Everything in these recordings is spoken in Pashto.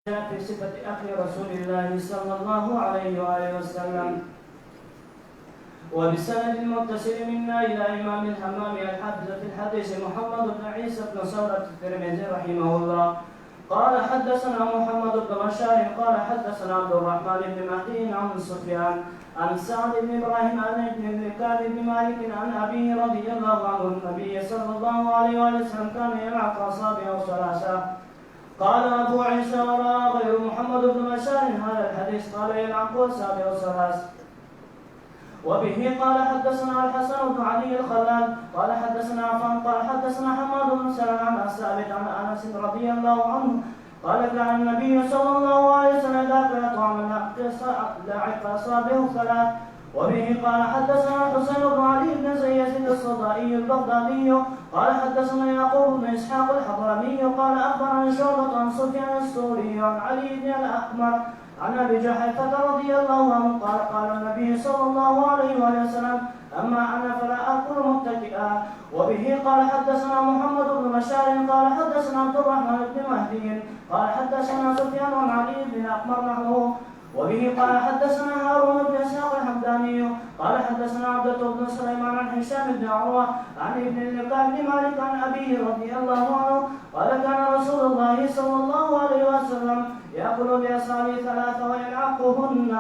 في صفة أكل رسول الله صلى الله عليه وآله وسلم. وبسند المتصل منا إلى إمام الحمام الحافظ في الحديث محمد بن عيسى بن ثورة الترمذي رحمه الله قال حدثنا محمد بن بشار قال حدثنا عبد الرحمن بن مهدي عن سفيان عن سعد بن إبراهيم عن ابن كعب بن مالك عن أبيه رضي الله عنه النبي صلى الله عليه وسلم كان يلعق أصابعه ثلاثة. قال أبو عيسى ورأى غير محمد بن بشار هذا الحديث قال يلعق أصابعه ثلاث. وبه قال حدثنا الحسن بن علي الخلال قال حدثنا عفان قال حدثنا حماد بن سلمة عن ثابت عن أنس رضي الله عنه قال كان النبي صلى الله عليه وسلم إذا أكل طعاما لعق أصابعه ثلاث. وبه قال حدثنا حسين بن علي بن زيد الصدائي البغدادي قال حدثنا يعقوب بن إسحاق الحضرمي قال أخبرني شعبة عن سفيان الثوري عن علي بن الأحمر عن أبي جحيفة رضي الله عنه قال قال النبي صلى الله عليه وسلم أما أنا فلا أكل متكئا. وبه قال حدثنا محمد بن بشار قال حدثنا عبد الرحمن بن مهدي قال حدثنا سفيان عن علي بن الأحمر نحوه. وبه قال حدثنا هارون بن اسحاق الحمداني قال حدثنا عبدة بن سليمان عن هشام بن عروة عن ابن اللقاء بن مالك عن أبيه رضي الله عنه قال كان رسول الله صلى الله عليه وسلم يأكل بأصابعه ثلاث ويلعقهن.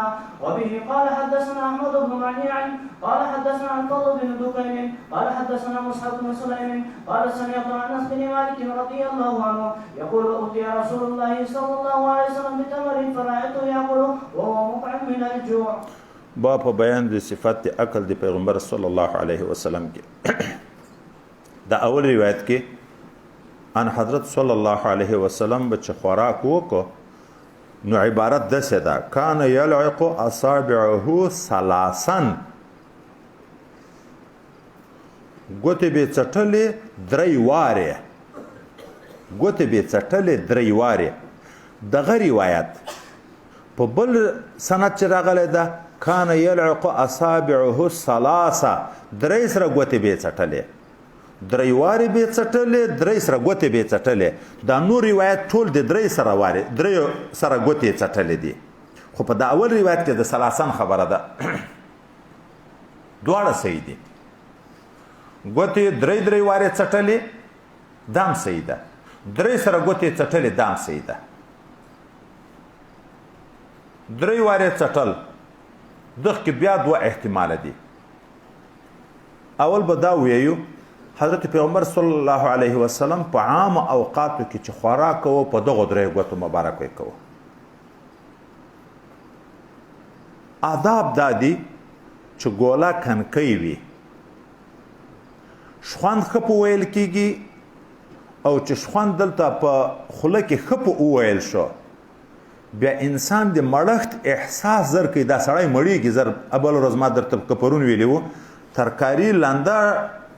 وبه قال حدثنا أحمد بن منيع قال حدثنا الفضل بن دكين قال حدثنا مصعب بن سليم قال سمعت أنس بن مالك رضي الله عنه يقول أوتي رسول الله صلى الله عليه وسلم بتمر فرأيته يأكل وهو مطعم من الجوع. باب بیان د صفات د عقل د پیغمبر صلی الله علیه وسلم کې دا اول روایت کې ان حضرت صلی الله علیه وسلم بچ خوراک وکړو نو عبارت د سدا کان یلعق اصابعه ثلاثا ګوتې به چټلې درې واره ګوتې به چټلې درې واره دغه روایت په بل سند چې راغلی ده کان یلعق اصابعه ثلاثه درې سره ګوتې به چټلې درې واره به چټلې درې سره ګوتې به چټلې دا نور روایت ټول د درې سره واره درې سره ګوتې چټلې دي خو په دا اول روایت کې د ثلاثن خبره ده دواړه صحیح دي ګوتې درې واره چټلې دام صحیح ده درې سره ګوتې چټلې دام صحیح ده درې واره چټل دغه کې بیا دوه احتمال دي اول به دا ویو حضرت پیغمبر صلی الله علیه وسلم په عام اوقاتو کې چې خوراک کوو په دغه درې ګوتو مبارک کوو آداب دادي چې ګولا کنکۍ وي شخوند خپ ویل کیږي او چې شخوند دلته په خوله کې خپ ویل شو بیا انسان د مړښت احساس زر کوي دا سړی مړیږي زر ابل ورځ ما درته کپرون ویلی و ترکاري لانده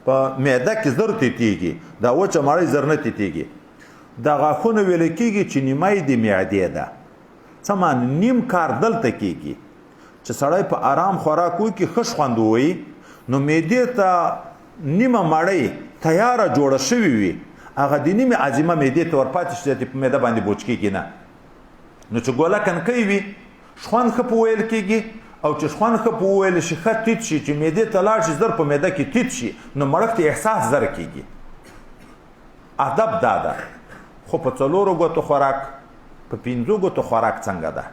په معده کې زر تیتیږي دا وچه مړی زر نه تیتیږي دا غاښونه ویل کیږي چې نیمای د معدې ده څه مان نیم کار دلته کیږي چې سړی په آرام خوراک وکړي ښه خوند ووایي نو معدې ته نیمه مړۍ تیاره جوړه شوې وي هغه د نیمې عظیمه معدې ته ورپاتې شي چې په معده باندې بوج کیږي نه نو چې ګوله کنکۍ وي شخوند ښه په ویل کیږي او چې شخوند ښه په وویل شي ښه تیت شي چې معدې ته لاړ شي زر په معده کې تیت شي نو مړښت احساس زر کیږي ادب دا ده خو په څلورو ګوتو خوراک په پنځو ګوتو خوراک څنګه ده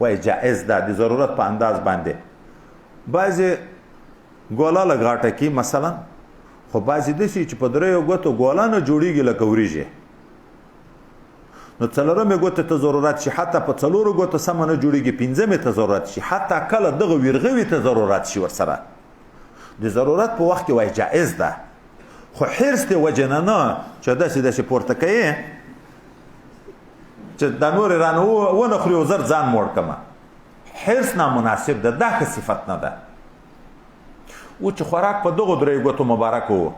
وایي جایز ده د ضرورت په انداز باندې بعضې ګوله له غاټه کې مثلا خو بعضې داسې چې په دریو ګوتو ګوله نه جوړیږي لکه وریژې نو څلورمې ګوتې ته ضرورت شي حتی په څلورو ګوتو سمه نه جوړیږي پنځمې ته ضرورت شي حتی کله دغه ویرغوي ته ضرورت شي ورسره د ضرورت په وخت کې وایي جایز ده خو حرص د وجې نه چې داسې پورته کوي چې دا نورې رانه ونه خوري او زر ځان موړ کړمه حرص نامناسب ده دا ښه صفت نه ده و چې خوراک په دغو درې ګوتو مبارک و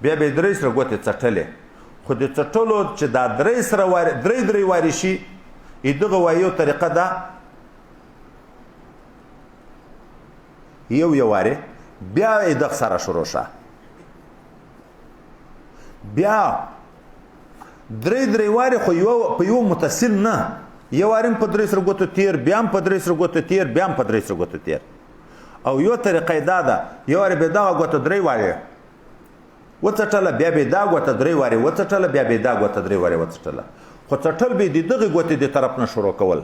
بیا به یې درې سره ګوتې څټلې خو د څټلو چې دا درې سره درې وارې شي دغه وایو طریقه ده یو وارې بیا یې دغه سره شروع شه بیا درې وارې خو په یو متصل نه، یو وارې په 3 سره ګوتو تیر، بیا هم په 3 سره ګوتو تیر، بیا هم په 3 سره ګوتو تیر. او یو طریقه دا ده یو وارې به دغه ګوته 3 وارې وڅټله، بیا به دا ګوته 3 وارې وڅټله، بیا به دا ګوته 3 وارې وڅټله. خو څټل به د دغه ګوتې د طرف نه شروع کول.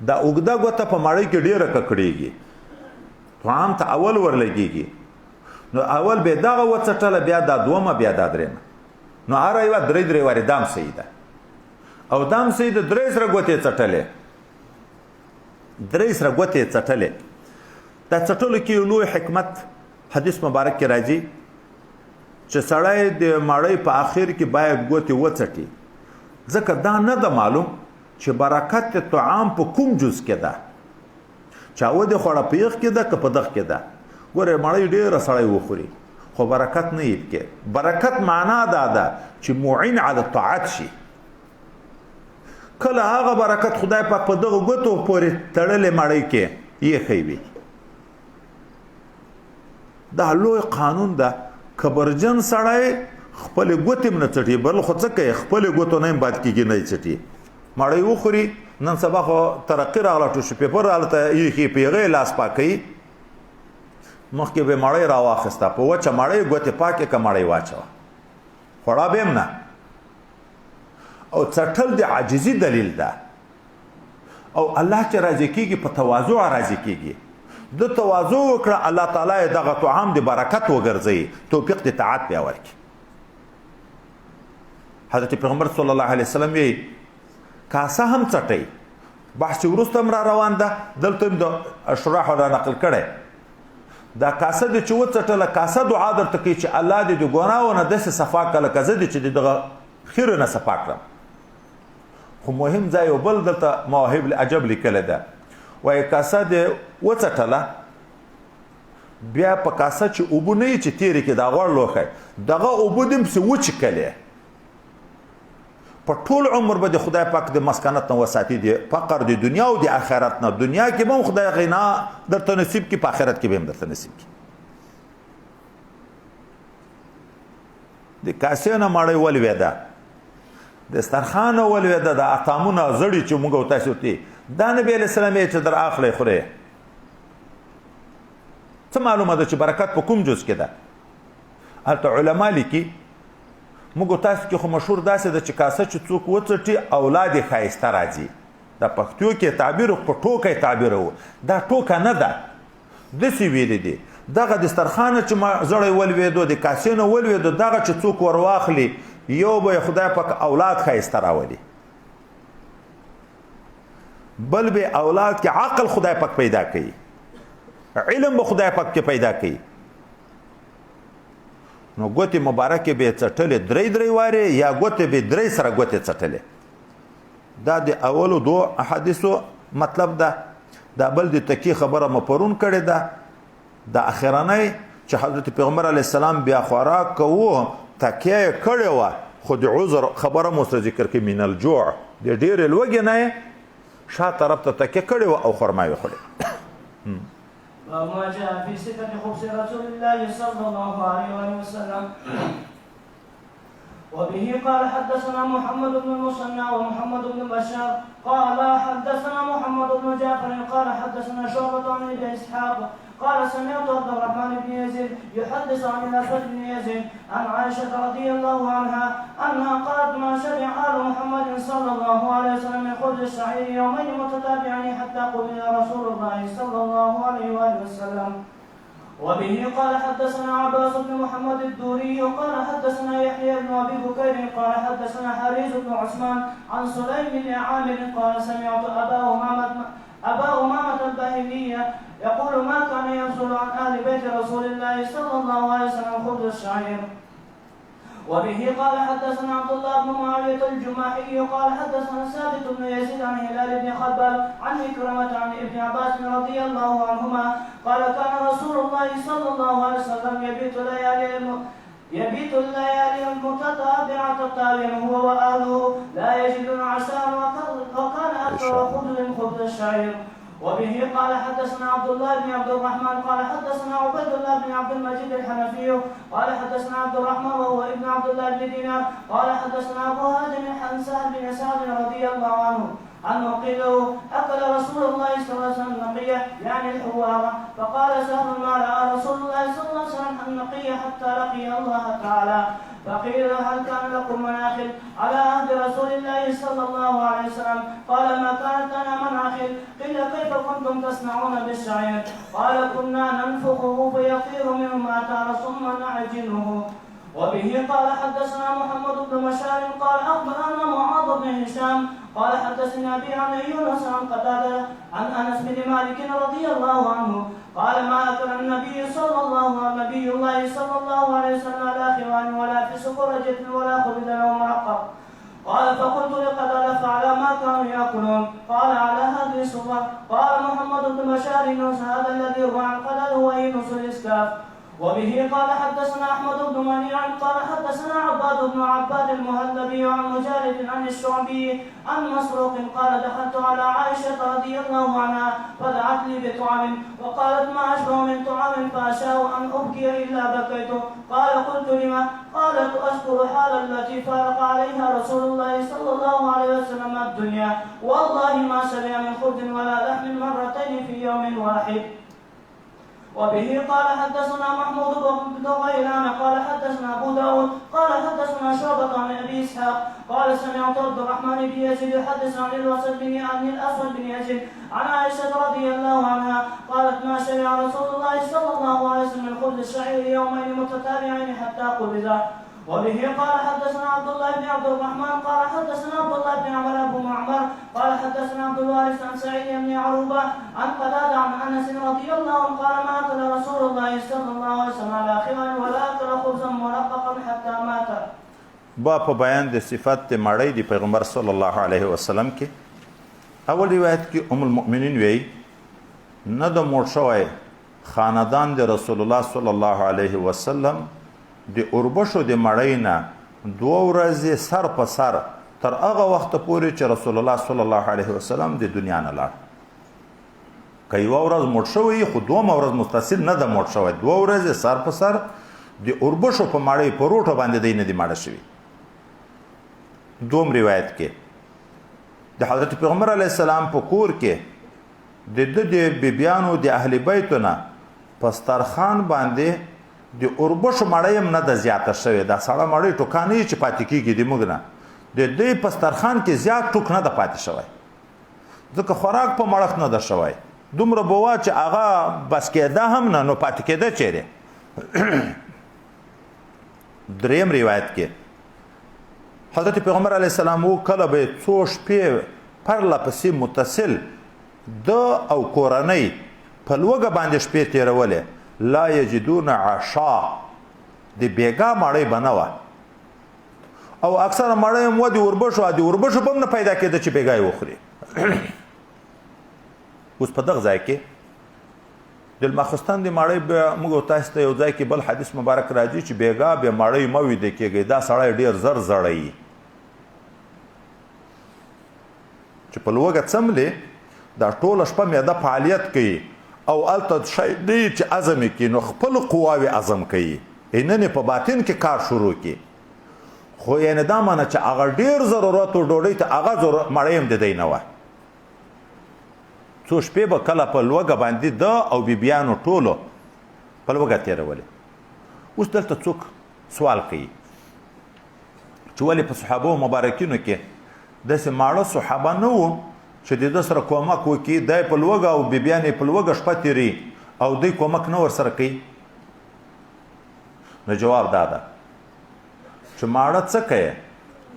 دا اوږده ګوته په ماړۍ کې ډېره ککړېږي، طعام ته اول ورلګېږي. نو اول به دغه وڅټله، بیا دا دومه، بیا دا درېمه. نو هره یوه 3 وارې دام صحیح ده. او دام صحیح ده 3 سره ګوتې څټلې، 3 سره ګوتې څټلې. دا څټلو کې یو لوی حکمت حدیث مبارک کې راځي چې سړی د ماړۍ په آخر کې باید ګوتې وڅټي، ځکه دا نه ده معلوم چې برکت طعام په کوم جز کې ده، چاوه د خوړه په یخ کې ده که په دغ کې ده. ګوره ماړۍ ډېره سړی وخوري خو برکت نه یې کې. برکت معنا دا ده چې معین علی الطاعت شي. کله هغه برکت خدای پاک په دغه ګوتو پورې تړلې ماړۍ کې یې وي. دا لوی قانون ده. کبرجن سړی خپل ګوتې نه څټي، بل خو څه کوي خپل ګوتو نه باد کېږي نه څټي. ماړۍ وخوري، نن سبا خو ترقي راغله، ټوشو پیپر هلته ایښي په هغې لاس پاکوي. مخکې به ماړۍ راواخېسته، په وچه ماړۍ ګوتې پاکې که ماړۍ واچوه، خوړه به هم نه. او څټل د عاجزي دلیل ده. او الله چې راضي کېږي په تواضع راضي کېږي. د تواضع وکړه، الله تعالی دغه طعام د برکت وګرځوي، توفیق د طاعت بیا ورکړي. حضرت پیغمبر صلی الله علیه وسلم یې کاسه هم څټئ. بحث وروسته هم را روان ده، دلته هم د شراحو را نقل کړی. دا کاسه دې چې وڅټله، کاسه دعا درته کوي چې الله دې د ګناهو نه داسې صفا کړه لکه زه دې چې د دغه خیرو نه صفا کړم. خو مهم ځای یو بل دلته مواهب العجب لیکلی ده، وایي کاسه دې وڅټله، بیا په کاسه چې اوبه نه وي چې تېرې کې دا غوړ لوښی، دغه اوبه دې پسې وچښلې، په ټول عمر به د خدای پاک د مسکنت نه وساتي، د فقر د دنیا او د آخرت نه. دنیا کې به هم خدای غنا درته نصیب کړي، په آخرت کې به هم درته نصیب کړي. د کاسې نه ماړۍ ولوېده، دسترخوان نه ولوېده، د اطامونه زړي چې موږ او تاسو ته دا نبي علیه السلام یې چې در اخلی خورې. څه معلومه ده چې برکت په کوم جز کې ده؟ هلته علما لیکي موږ تاسو کې خو مشهور داسې ده چې کاسه چې څوک وڅټي اولاد یې ښایسته راځي. دا پښتو کې تعبیر په ټوکه تعبیر و، دا ټوکه نه ده، داسې ویلي دي. دغه دسترخوان چې زړی ولوېدو، د کاسې نه ولوېدو، دغه چې څوک ور واخلي یو به خدای پاک اولاد ښایسته راولي، بل به اولاد کې عقل خدای پاک پیدا کوي، علم به خدای پاک کې پیدا کوي. نو ګوتې مبارکې به یې څټلې 3 وارې، یا ګوتې به 3 سره ګوتې څټلې. دا د اولو 2 احادیثو مطلب ده. دا بل د تکیې خبره مو پرون کړې ده، د اخرنۍ چې حضرت پیغمبر علیه السلام بیا خوراک کوو، تکیه یې کړې وه، خو د عذر خبره مو سره ذکر کوي، من الجوع، د ډېرې لوږې نه یې شا طرف ته تکیه کړې وه او خرما یې خوړې. وما جاء في صفة خبز رسول الله صلى الله عليه وسلم. وبه قال حدثنا محمد بن المثنى ومحمد بن بشار قال حدثنا محمد بن جعفر قال حدثنا شعبة عن ابن اسحاق قال سمعت عبد الرحمن بن يزيد يحدث عن الاسود بن يزيد عن عائشة رضي الله عنها انها قالت ما شبع آل محمد صلى الله عليه وسلم من خبز الشعير يومين متتابعين حتى قبل رسول الله صلى الله عليه وسلم. وبه قال حدثنا عباس بن محمد الدوري قال حدثنا يحيى بن ابي بكير قال حدثنا حريز بن عثمان عن سليم بن عامر قال سمعت ابا امامه الباهليه يقول ما كان ينزل عن اهل بيت رسول الله صلى الله عليه وسلم خبز الشعير. وبه قال حدثنا عبد الله بن معاويه الجماحي قال حدثنا ثابت بن يزيد عن هلال بن خباب عن إكرمة عن ابن عباس رضي الله عنهما قال كان رسول الله صلى الله عليه وسلم يبيت الليالي المتتابعة الطاوين هو وأهله لا يجدون عشاء وكان أكثر خبز الشعير. وبه قال حدثنا عبد الله بن عبد الرحمن قال حدثنا عبيد الله بن عبد المجيد الحنفي قال حدثنا عبد الرحمن وهو ابن عبد الله بن دينار قال حدثنا ابو هاشم عن سهل بن سعد رضي الله عنه أنه قيل له أكل رسول الله صلى الله عليه وسلم النقية يعني الحوارة فقال سهل ما رأى رسول الله صلى الله عليه وسلم النقية حتى لقي الله تعالى فقيل هل كان لكم مناخل على عهد رسول الله صلى الله عليه وسلم قال ما كانت لنا مناخل قيل كيف كنتم تصنعون بالشعير قال كنا ننفخه فيطير منه ما تار ثم نعجنه وبه قال حدثنا محمد بن بشار قال اخبرنا معاذ بن هشام قال حدثنا ابي عن يونس عن قتاده عن انس بن مالك رضي الله عنه قال ما اكل النبي صلى الله عليه وسلم على خوان ولا في سفرجة ولا خبز او مرقق قال فقلت لقتاده فعلى ما كانوا ياكلون قال على هذه الصفه قال محمد بن بشار يونس هذا الذي روى عن قتاده ويونس الاسكاف وبه قال حدثنا احمد بن منيع قال حدثنا عباد بن عباد المهلبي عن مجالد عن الشعبي عن مسروق قال دخلت على عائشه رضي الله عنها فدعت لي بطعام وقالت ما اشبه من طعام فاشاء ان ابكي الا بكيت قال قلت لما قالت اذكر حال التي فارق عليها رسول الله صلى الله عليه وسلم الدنيا والله ما شبع من خبز ولا لحم مرتين في يوم واحد وبه قال حدثنا محمود بن غيلان قال حدثنا ابو داود قال حدثنا شعبة عن ابي اسحاق قال سمعت عبد الرحمن بن يزيد يحدث عن الاسود بن يزيد عن عائشه رضي الله عنها قالت ما شبع رسول الله صلى الله عليه وسلم من خبز الشعير يومين متتابعين حتى قبضا وبه قال حدثنا عبد الله بن عبد الرحمن قال حدثنا عبد الله بن عمر ابو معمر قال حدثنا عبد الوارث عن سعيد بن عروبه عن قتاده عن انس رضي الله عنه قال ما اكل رسول الله صلى الله عليه وسلم على خوان ولا اكل خبزا مرققا حتى مات. با په بیان د صفات مړی دی پیغمبر صلی الله علیه وسلم کې اول روایت کې ام المؤمنین وی نه د موړ شوی خاندان د رسول الله صلی الله علیه وسلم د اوربشو د مړی نه 2 ورځې سر په سر تر هغه وخت پورې چې رسول الله صلی الله علیه وسلم د دنیا نه لاړ. که یوه ورځ موټ شوی خو 2 ورځ متصل نه ده موټ شوی 2 ورځې سر په سر د اوربشو په مړی په روټو باندې دی نه دی ماړه شوي. دوم روایت کې د حضرت پیغمبر علیه السلام په کور کې د بیبیانو د اهل بیتو نه په سترخان باندې د اوربشو مړی هم نه ده زیاته شوې دا سړه مړی ټوکانې چې پاتې کېږي د موږ نه د دوی په سترخان کې زیات ټوک نه ده پاتې شوی ځکه خوراک په مړښت نه ده شوی دومره به وه چې هغه بس کېده هم نه نو پاتې کېده چیرې. دریم روایت کې حضرت پیغمبر علیه السلام و کله به څو شپې پرله پسې متصل د او کورنۍ په لوږه باندې شپې تېرولې لا یجدون عشا د بیګا مړی به نه وه او اکثره مړی هم و د اوربشو د اوربشو به هم نه پیدا کېده چې بیګا یې وخوري. اوس په دغه ځای کې د لماخستان د مړی به موږ تاسو ته یو ځای کې بل حدیث مبارک راځي چې بیګا بیا مړی مه ویده کېږئ دا سړی ډېر زر زړی چې په لوږه څملې دا ټوله شپه معده فعالیت کوي او هلته شی دی چې عزم یې کوي نو خپل قواوې عزم کوي نن په باطن کې کار شروع کړي خو یعنې دا معنه چې هغه ډېر ضرورت و ډوډۍ ته هغه مړی هم د دی نه وه. څو شپې به کله په لوږه باندې ده او بیبیانو ټولو په لوږه تېرولې. اوس دلته څوک سوال کوي چې ولې په صحابو مبارکینو کې داسې ماړه صحابه نه وو چې د ده سره کومک وکړي دی په لوږه او بیبیانې په لوږه شپه تېري او دوی کومک نه ورسره کوي. نو جواب دا ده چې ماړه څه کوي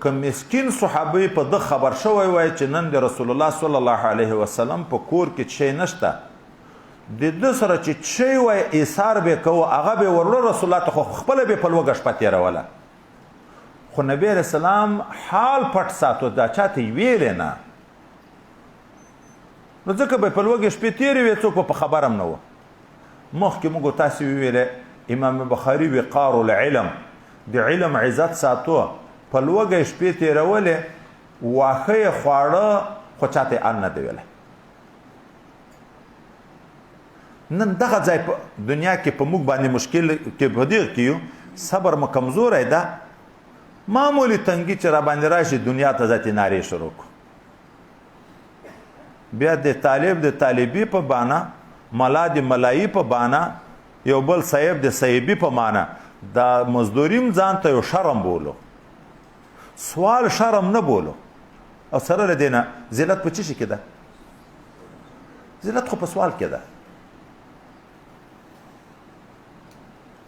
که مسکین صحابه په ده خبر شوی وای چې نن د رسول الله صلی الله علیه وسلم په کور کې شی نشته د ده سره چې شی وای ایثار به کوو هغه به وروړه رسول الله ته خو خپله به په لوږه شپه تېروله خو نبی علیه السلام حال پټ ساتو دا چاته یې ویلې نه نو ځکه به په لوږې شپې تېرې وې څوک به په خبر هم نه وه. مخکې موږ تاسې وویلې امام بخاري وقار العلم د علم عزت ساتو په لوږه شپې تېرولې واښه یې خواړه خو چاته یې ان نه دی ویلی نن دغه ځای په دنیا کې په موږ باندې مشکل کې په دې کې یو صبر مو کمزوری ده معمولی تنګي چې را باندې راشي دنیا ته ذاتي نارې شروع کړو بیا د طالب د طالبي په بانا ملا د ملایي په بانا یو بل صاحب د صاحبي په معنا دا مزدوریم ځان ته یو شرم بولو سوال شرم نه بولو او سره له دې نه ذلت په څه شي کې ده ذلت خو په سوال کې ده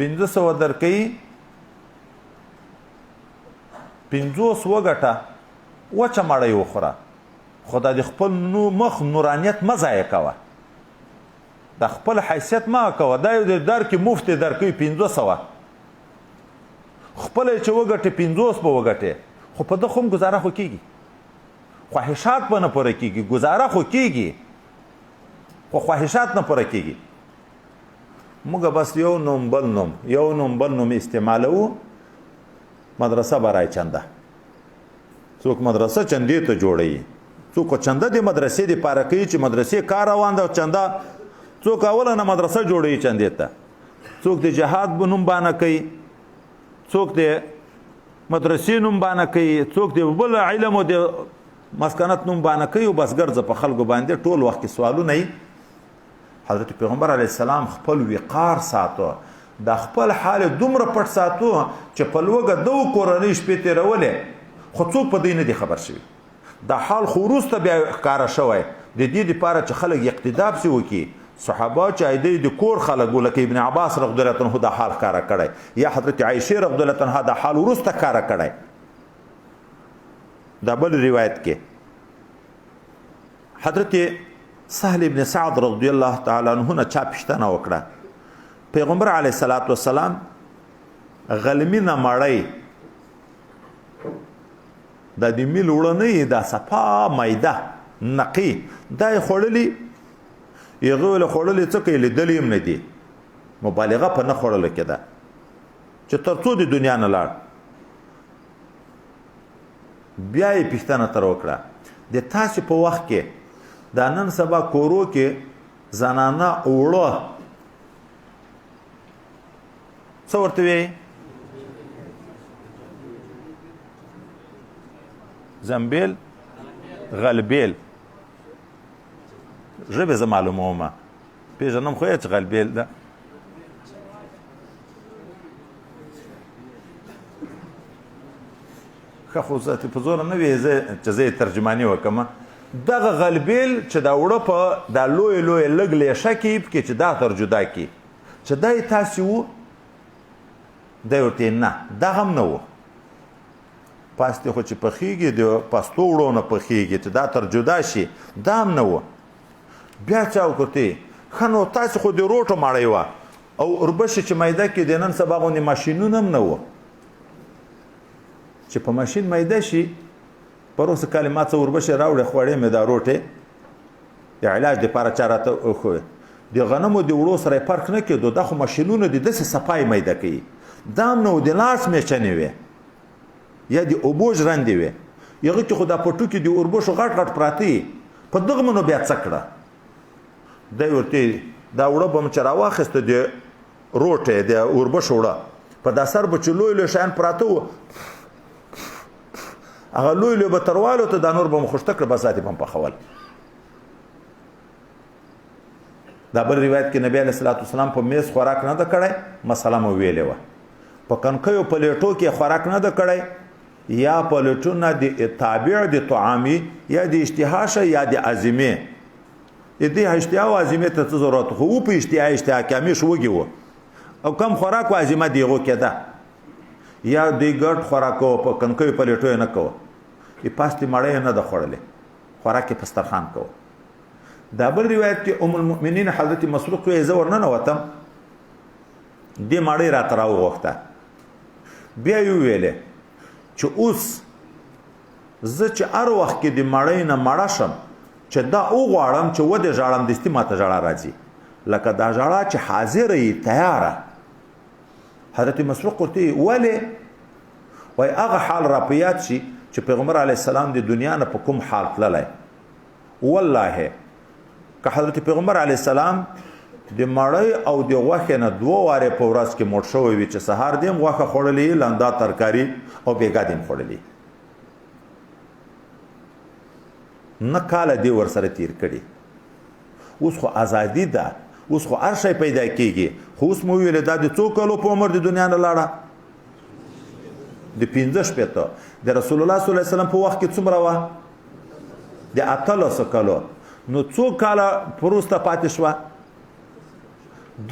500 درکې 500 وګټه وچه مړی وخوره خدا د خپل مخ نورانیت مه ضایع کوه د خپل حیثیت مه کوه دا یو د در کې مفت در کوي 500 خپل چې وګټې 500 به وګټې خو په ده خو هم ګزاره خو کېږي خواهشات به نه پوره کېږي ګزاره خو کېږي خو خواهشات نه پوره کېږي موږ بس یو نوم بل نوم استعمالوو مدرسه برای چنده څوک مدرسه چندې ته جوړوي څوک چنده د مدرسې دپاره کوي چې مدرسې کار روان ده چنده څوک اوله نه مدرسه جوړوي چندې ته څوک د جهاد نوم باندې کوي څوک د مدرسې نوم باندې کوي څوک د بل علم او د مسکنت نوم باندې کوي او بس ګرځه په خلکو باندې ټول وخت کې سوالونه یي حضرت پیغمبر علیه السلام خپل وقار ساتو د خپل حال دومره پټ ساتو چې په لوګه دو کورنۍ شپې تېرولې خو څوک په دې نه دي خبر شوي دا حال خو وروسته بیا ښکاره شوی د دې دپاره چې خلک اقتدا پسې وکړي صحابه چې ایدی د کور خلک لکه ابن عباس رضی الله عنه دا حال ښکاره کړی یا حضرت عایشه رضی الله عنها دا حال وروسته ښکاره کړی دا بل روایت کې حضرت سهل ابن سعد رضی الله تعالی عنه نه چا پوښتنه وکړه پیغمبر علیه الصلاۃ والسلام غلمی نه مړی دا د میل وړه نه دا صفا میده نقي دا یې خوړلي هغه له خوړلې څه کوي لیدلې هم نه دي مبالغه په نه خوړلو کې ده چې تر څو د دنیا نه لاړ بیا یې پوښتنه تر وکړه د تاسو په وخت کې دا نن سبا کورو کې زنانه اوړه څه ورته وایي زنبیل غلبیل ژبې زه معلومومه پېژنم خو یې چې غلبیل ده ښه خو په زوره نه وي چې زه یې ترجماني وکړم دغه غلبیل چې دا وړه په دا لویې لویې لږ لیشه کې پکې چې دا تر جدا کړي چې دا یې تاسې وو دی ورته نه دغه هم نه و پاستې خو چې پخېږي د پستو وړو نه پخېږي چې دا تر جدا شي دا هم نه و بیا چا وکړتې ښه نو تاسې خو د روټو مړی وه او اوربشې چې میده کې د نن سبا غوندې ماشینونه هم نه و چې په ماشین میده شي پروسه کال ما څه اوربشې راوړې خوړې مې دا روټې د علاج دپاره چا راته وښوې د غنمو د وړو سره یې فرق نه کېدو دا خو ماشینونه د داسې صفای میده کوي دا هم نه و د لاس میچنې وې یا د اوبو ژرندې وې هغه کې خو دا په ټوکې د اوربشو غټ غټ پراته یي په دغه منو بیا څه کړه دی ورته دا وړه به م چې راواخېسته د روټې د اوربشو وړه په دا سر به چې لوی لوی شیان پراته وو هغه لوی لوی به تروالو ته دا نور به م خوشته کړه بس ذاتې به م پخول دا بل روایت کې نبی علیه الصلاۃ والسلام په میز خوراک نه ده کړی مسله مو ویلې وه په کنکیو پلیټو کې خوراک نه ده کړی یا پلیټونه د تابع د طعامي یا د اشتها شه یا د عزیمې دې اشتها او عزیمې ته څه ضرورت خو په اشتها کې همیش وږي وو او کم خوراک و عزیمه دیغو کې ده یا د ګډ خوراکو په کنکیو پلیټو یې نه کوه یې پاستې مړۍ نه ده خوړلې خوراک یې په سترخوان کوه دا بل روایت کې ام المؤمنین حضرت مسروق وایي زه ورننوتم دې مړۍ راته راوغوښته بیا یې وویلې چې اوس زه چې هر وخت کې د مړۍ نه مړه شم چې دا وغواړم چې ودې ژاړم دستي ماته ژړا راځي لکه دا ژړا چې حاضره یي تیاره حضرت مسروق ورته ولې وایي هغه حال را په یاد شي چې پیغمبر علیه السلام د دنیا نه په کوم حال تللی والله که حضرت پیغمبر علیه السلام د مړۍ او د غوښې نه 2 وارې په ورځ کې موټ شوی وي چې سهار دې هم غوښه خوړلې لنده ترکاري او بېګا دې هم خوړلې نه کاله دې ورسره تیر کړي اوس خو ازادي ده اوس خو هر شی پیدا کېږي خو اوس مو ویلې دا د څو کالو په عمر د دنیا نه لاړه د 15 د رسول الله صلی الله علیه وسلم په وخت کې څومره وه د 18 کالو نو څو کاله وروسته پاتې شوه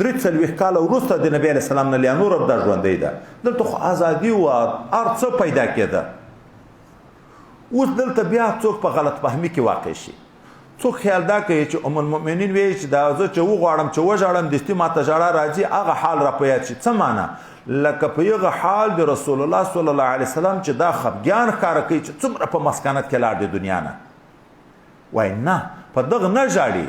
43 کاله وروسته د نبی علیه السلام نه نور هم دا ژوندی ده دلته خو ازادي وه هر څه پیدا کېده اوس دلته بیا څوک په غلط فهمي کې واقع شي څوک خیال دا کوي چې ام المؤمنین وایي چې دا زه چې وغواړم چې وژاړم دستي ماته ژړا راځي هغه حال را په یاد شي څه معنی لکه په یغه حال د رسول الله صلی الله علیه وسلم چې دا خفګان ښکاره کوي چې څومره په مسکنت کې لاړ د دنیا نه وای نه په دغه نه ژاړي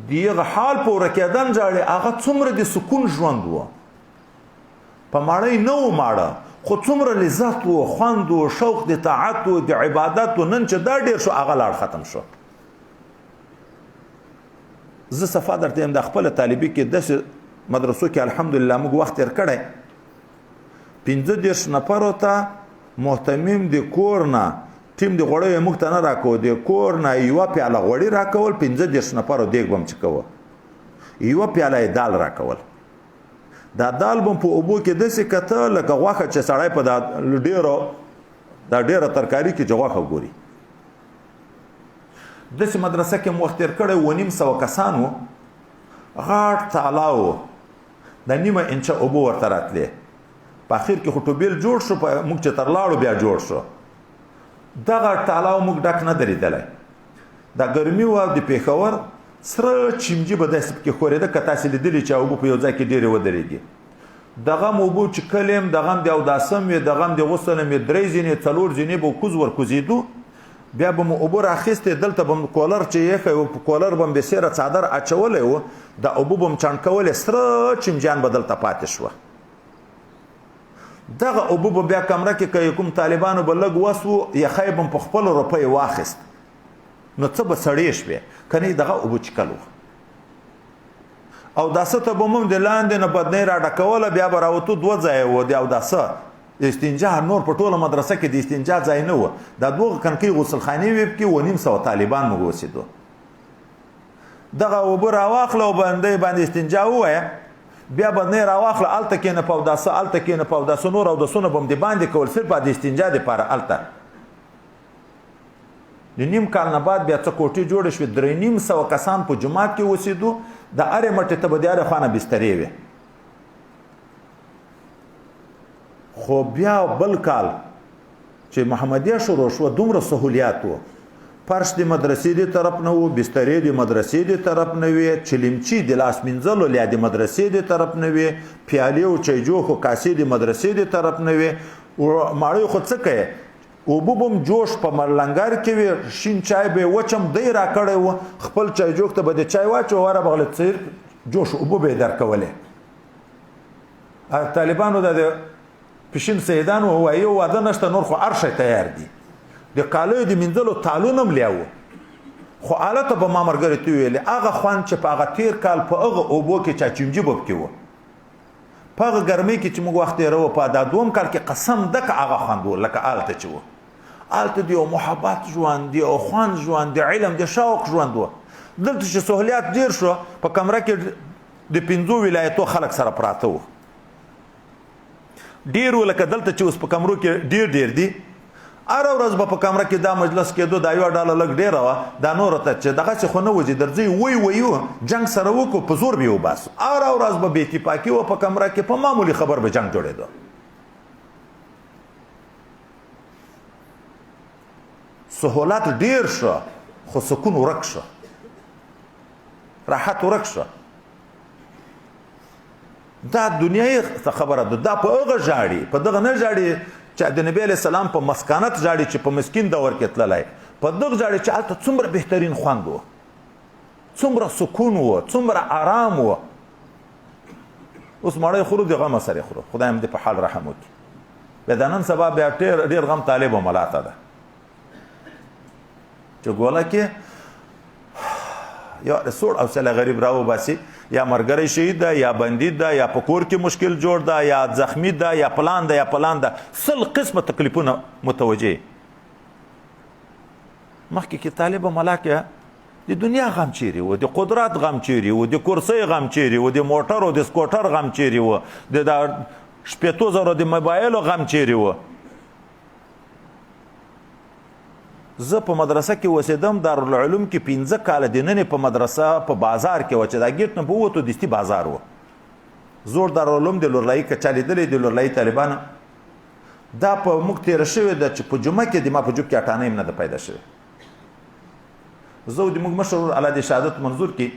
د یغه حال په ورکېدن ژاړي هغه څومره د سکون ژوند و په ماړی نه و ماړه خو څومره لذت و خوند و شوق د طاعت و د عبادت و نن چې دا ډېر شو هغه لاړ ختم شو زه صفا درته یم د خپله طالبي کې داسې مدرسو کې الحمدلله موږ وخت تېر کړی 15 نفرو ته محتمم د کور نه ټیم د غوړیو موږ ته نه راکوو د کور نه یوه پیاله غوړي راکول 15 نفرو دیګ به م چې کوه یوه پیاله یې دال راکول دا دال به په اوبو کې داسې کته لکه غوښه چې سړی په دا ډېره ترکاري کې چې غوښه ګوري داسې مدرسه کې مو وخت تېر کړی 250 کسان وو غاټ تالا و د 1.5 انچه اوبه ورته راتلې په اخر کې خو ټوبیل جوړ شو موږ چې تر لاړو بیا جوړ شو دغه تالاو موږ ډک نه درېدلی دا ګرمي وه د پېښور سره چمجي به داسې پکې خورېده که تاسې لیدلي چې اوبه په یو ځای کې ډېرې ودرېږي دغه هم اوبه چې کلې هم دغه هم د اوداسه هم وې دغه هم د غسل هم وې 3 ځینې 4 ځینې به کوز ورکوزېدو بیا به مو اوبه راخیستې دلته به م کولر چې ایښی و په کولر به م بېسیره څادر اچولی و دا اوبه به م چڼ کولې سره چمجان به دلته پاتې شوه دغه اوبه به بیا کمره کې که کوم طالبانو به لږ وس و یخی به م په خپلو روپۍ واخیست نو څه به سړې شوې که نه دغه اوبه چکل و اوداسه ته به م د لاندې نه بدنۍ راډکوله بیا به راوتو 2 ځایه و د اوداسه استنجا نور په ټوله مدرسه کې د استنجا ځای نه و دا 2 کڼکۍ غسلخانې وې پکې 250 طالبان موږ اوسېدو دغه اوبه راواخله او بندۍ باندې استنجا ووایه بیا بدنۍ راواخله هلته کښېنه په اوداسه هلته کښېنه په اوداسه نور اوداسونه به م د باندې کول صرف د استنجا دپاره هلته د نیم کال نه بعد بیا څه کوټې جوړې شوې 350 کسان په جومات کې اوسېدو د هرې مټې ته به د هرې خوا نه بسترې وې خو بیا بل کال چې محمدیه شروع شوه دومره سهولیات و فرش د مدرسې د طرف نه و بسترې د مدرسې د طرف نه وې چلیمچي د لاس مینځلو لیا د مدرسې د طرف نه وې پیالې او چایجوخ او کاسې د مدرسې د طرف نه وې ماړی خو څه کوې اوبه به م جوش په مرلنګر کې وې شین چای به یې وچم دی راکړی و خپل چایجوخ ته به د چای واچو وره بغله څیر جوش اوبه به یې درکولې طالبانو د پشین سیدان ووایي واده نشته نور خو هر شی تیار دي د کالیو د مینځلو تالونه هم لیاوه خو هلته به ما ملګري ته ویلې هغه خوند چې په هغه تېر کال په هغه اوبو کې چاچونجي به پکې وه په هغه ګرمۍ کې چې موږ وخت تېروه په دا 2 کال کې قسم دکه هغه خوند و لکه هلته چې و هلته د یو محبت ژوند د یو خوند ژوند د علم د شوق ژوند و دلته چې سهولیات ډېر شو په کمره کې د 5 ولایتو خلک سره پراته وو ډېر و لکه دلته چې اوس په کمرو کې ډېر دي هره ورځ به په کمره کې دا مجلس کېدو دا یوه ډاله لږ ډېره وه دا نوره ته چې دغسې خو نه و چې درځئ ویو جنګ سره وکړو په زور به یې وباسو هره ورځ به بې اتفاقي وه په کمره کې په معمولي خبر به جنګ جوړېدو سهولت ډېر شو خو سکون ورک شو راحت ورک شو دا دنیاي خبره ده دا په هغه ژاړي په دغه نه ژاړي چې د نبی علیه السلام په مسکانت ژاړي چې په مسکین دور کې تللی په دغه ژاړي چې هلته څومره بهترین خوند و څومره سکون و څومره آرام و اوس مړی خورو د غمه سره خورو خدای هم دې په حال رحم وکړي بیا د نن سبا بیا ډېر غم طالب و ملاته ده چې ګوله کې یو سوړ حوصله غریب راوباسي یا ملګری شهید ده یا بندي ده یا په کور کې مشکل جوړ ده یا زخمی ده یا پلان ده یا پلان ده سل قسمه تکلیفونه متوجه مخکې کې طالب ملاکه د دنیا غم چیرې و د قدرت غم چیرې و د کرسۍ غم چیرې و د موټر او د سکوټر غم چیرې و د 8,000 د موبایلو غم چیرې و زه په مدرسه کې اوسېدم دارالعلوم کې 15 کاله د ننې په مدرسه په بازار کې و چې دا ګیټ نه په ووتو دستي بازار و زوړ دارالعلوم د لورلایي کچا لیدلی د لورلایي طالبانو دا په موږ تېره شوې ده چې په جمعه کې د ما په جوب کې اټانه هم نه ده پیدا شوې زه د موږ مشر الله د شهادت منظور کې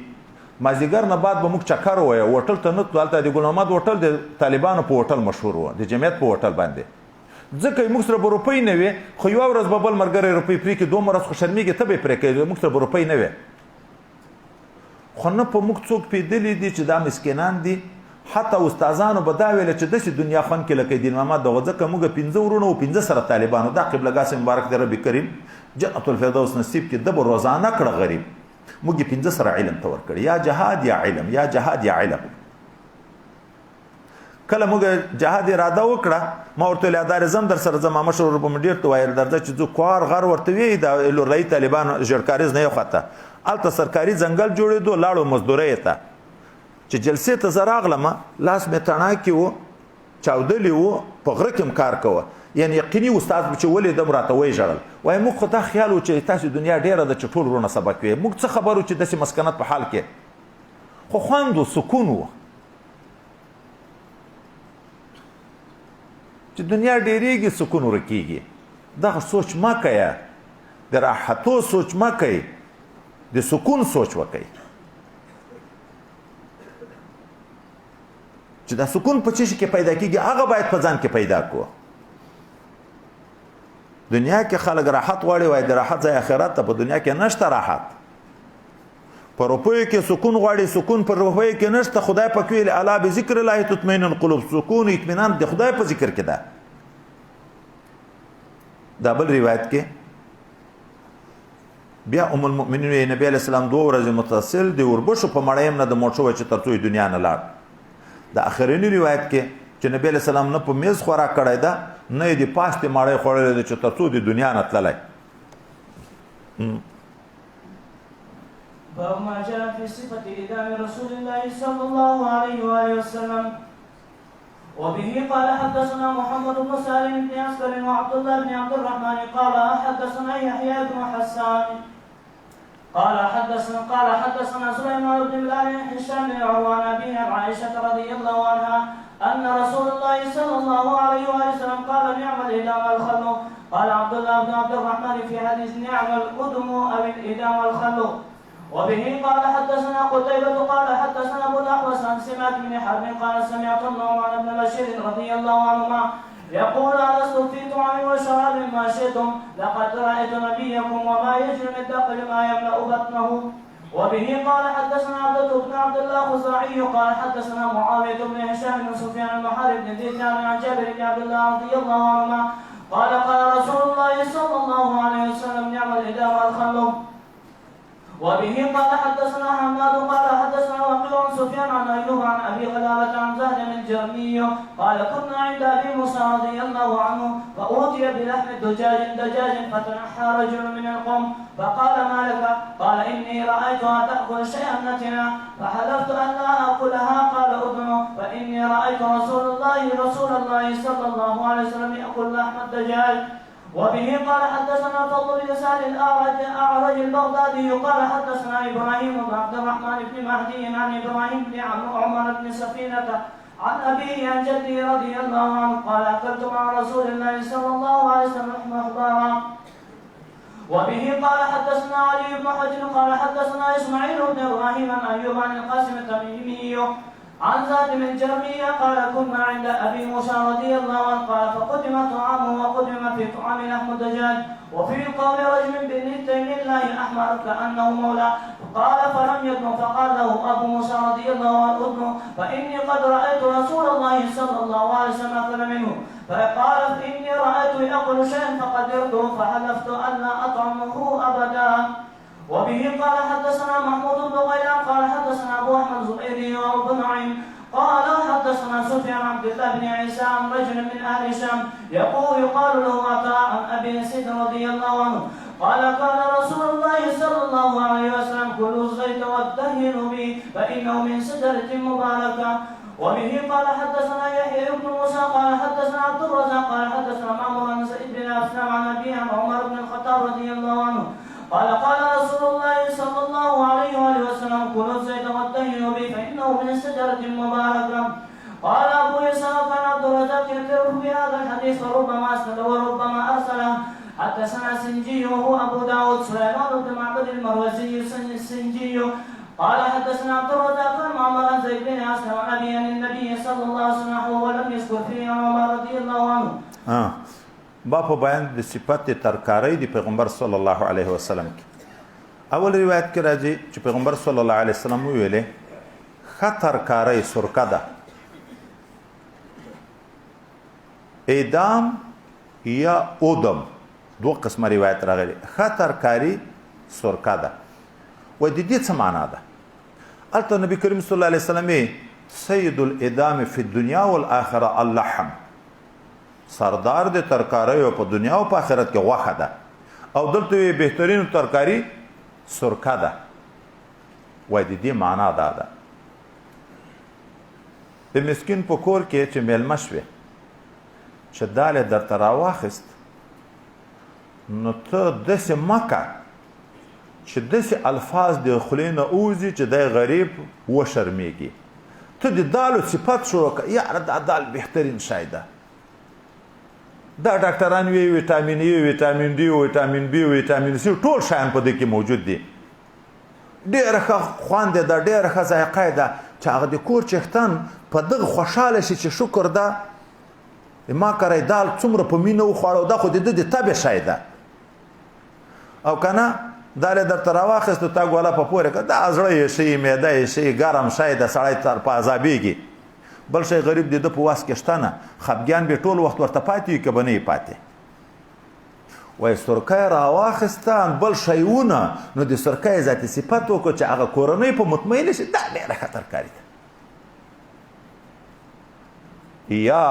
مازدیګر نه بعد به موږ چکر ووایو هوټل ته نه تلو هلته د ګل محمد هوټل د طالبانو په هوټل مشهور و د جمعیت په هوټل باندې ځکه موږ سره به روپۍ نه وې خو یوه ورځ به بل ملګری روپۍ پرې کړي دومره ورځ خو شرمېږي ته به یې پرې کوې موږ سره به روپۍ نه وې خو نه په موږ څوک پېدلي دي چې دا مسکینان دي حتی استادانو به دا ویله چې داسې دنیا خوند کې لکه دین محمد دغه ځکه موږ 15 ورونه و 15 سره طالبانو دا قبله ګاسم مبارک دی رب کریم جنت الفردوس نصیب کې د به روزانه کړه غریب موږ 15 سره علم ته ورکړي یا جهاد یا علم یا جهاد یا علم کله موږ جهاد اراده وکړه ما ورته ویل دا زم در سره زما مشر ورپه مې ډېر ته ویل درځه چې زه کوار غر ورته وی د لورلایي طالبانو ژړکاریز نه یو خطه هلته سرکاري ځنګل جوړېدو لاړو مزدورۍ ته چې جلسې ته زه راغلم لاس مې تڼاکې و چاودلي و په غره کې م کار کوه یعنې یقیني استاد چې ولیدم راته ویې ژړل وایي موږ خو دا خیال و چې تاسې دنیا ډېره ده چې ټول ورونه سبق وي موږ څه خبر و چې داسې مسکنت په حال کې خو خوند و سکون و چې دنیا ډېرېږي سکون ورکېږي دغه سوچ مه کوه د راحتو سوچ مه کوئ د سکون سوچ وکئ چې دا سکون په څه شي کې پیدا کېږي هغه باید په ځان کې پیدا کړو دنیا کې خلک راحت غواړي وایي د راحت ځای آخرت ته په دنیا کې نشته راحت په روپیو کې سکون غواړي سکون په روپیو کې نشته خدای پاک ویل الا بذکر الله تطمئن القلوب سکون اطمینان د خدای په ذکر کې ده دا بل روایت کې بیا ام المؤمنین نبی علیہ السلام 2 ورځې متصل د وربشو په مړیم نه د موټ شوی چې تر څو دنیا نه لاړ د اخرینی روایت کې چې نبی علیہ السلام نه په میز خوراک کړی ده نه یې د پاستې مړی خوړلی ده چې تر څو د دنیا نه تللی باب ما جاء في صفة إدام رسول الله صلى الله عليه وآله وسلم وبه قال حدثنا محمد بن سالم بن عسكر وعبد الله بن عبد الرحمن قال حدثنا يحيى بن حسان قال حدثنا سليمان بن بلال هشام بن عروان أبيه عن عائشة رضي الله عنها أن رسول الله صلى الله عليه وسلم قال نعم الإدام الخل قال عبد الله بن عبد الرحمن في حديث نعم القدم أو الإدام الخل وبه قال حدثنا قتيبة قال حدثنا أبو الأحوص عن سماك بن حرب قال سمعت النعمان بن بشير رضي الله عنهما يقول ألست في طعام وشراب ما شئتم لقد رأيت نبيكم وما يجري من دقل ما يملأ بطنه وبه قال حدثنا عبدة بن عبد الله الخزاعي قال حدثنا معاوية بن هشام بن سفيان المحارب بن دينار عن جابر بن عبد الله رضي الله عنهما قال قال رسول الله صلى الله عليه وسلم نعم الإدام الخل وبه قال حدثنا حماد قال حدثنا وقيل عن سفيان عن ايوب عن ابي قلابه عن زهد الجرمي قال كنا عند ابي موسى رضي الله عنه فاوتي بلحم دجاج فتنحى رجل من القوم فقال ما لك؟ قال اني رايتها تاكل شيئا نتنا فحلفت ان لا اكلها قال اذنه فاني رايت رسول الله صلى الله عليه وسلم ياكل لحم الدجاج وبه قال حدثنا فضل بن سعد الاعرج البغدادي قال حدثنا ابراهيم بن عبد الرحمن بن مهدي عن ابراهيم بن عمر بن سفينه عن ابيه عن جده رضي الله عنه قال اكلت مع رسول الله صلى الله عليه وسلم محضرا وبه قال حدثنا علي بن حجر قال حدثنا اسماعيل بن ابراهيم عن ايوب عن القاسم التميمي عن زاد بن جرمية قال كنا عند أبي موسى رضي الله عنه قال فقدم طعامه وقدم في طعام لحم الدجاج وفي قول رجل بنتين الله أحمر كأنه مولى قال فلم يدن فقال له أبو موسى رضي الله عنه ادن فإني قد رأيت رسول الله صلى الله عليه وسلم أكل منه فقال إني رأيت يأكل شيئا فقدرته فحلفت أن لا أطعمه أبدا وبه قال حدثنا محمود بن بن عيسى عن رجل من أهل الشام يقال له عطاء عن أبي سعيد رضي الله عنه قال رسول الله صلى الله عليه وسلم كلوا الزيت والدهنوا به فإنه من شجرة مباركة. وبه قال حدثنا يحيى بن موسى قال حدثنا عبد الرزاق قال حدثنا معمر بن سعيد بن أسلم عن أبيه عن عمر بن الخطاب رضي الله عنه قال رسول الله صلى الله عليه وسلم كلوا الزيت والدهنوا به فإنه من شجرة مباركة. قال أبو إسحاق عن عبد الرزاق يذكره في هذا الحديث وربما أسند وربما أرسله. حدثنا سنجي وهو أبو داود سليمان بن معبد المروزي السنجي قال حدثنا عبد الرزاق عن معمر عن زيد بن أسلم عن أبي عن النبي صلى الله عليه وسلم ولم يذكر فيه عن عمر رضي الله عنه. با په بیان د صفات ترکاری دی پیغمبر صلی الله علیه وسلم کې اول روایت کې راځي چې پیغمبر صلی الله علیه وسلم ویلې خطر کاری سرکه ده اعدام یا اودم دو قسمه روایت راغلي خطر کاری سرکه ده و د دې څه معنا ده البته نبی کریم صلی الله علیه وسلم سید الاعدام فی الدنیا والآخره اللحم سردار د ترکاری په دنیا او په آخرت کې غوښه ده او دلته بهترین ترکاری سرکه ده وای د دې معنا ده د مسکین په کور کې چې میلمه شوې چې داله درته راواخیست نو ته داسې مکه چې داسې الفاظ د خولې نه اوځي چې دی غریب وشرمېږي ته د دالو صفت شروع کړه یاره دا دال بهترین شی ده دا ډاکټران وی ویټامین ای ویټامین ډي ویټامین بي ویټامین سي ټول شیان په دې کې موجود دي ډېره ښه خوند ده ډېره ښه ذایقه ده چې هغه د کور چښتن په دغه خوشحاله شي چې شکر ده ما کری دال څومره په مینه وخوړه دا خو د ده د طبع شی ده او که نه دال یې درته راواخیست تا ګوله په پورې کړه دا زړه یې شي معده یې شي ګرم شی ده سړی په عذابېږي بل شی غریب د ده په واس کې شته نه خفګیان به ټول وخت ورته پاتې وي که به نه یې پاتې وایي سرکه یې راواخیسته بل شیونه نو د سرکه یې ذاتي صفت وکړو چې هغه کورنۍ په مطمئنه شي دا ډېره ښه ترکاري ده یا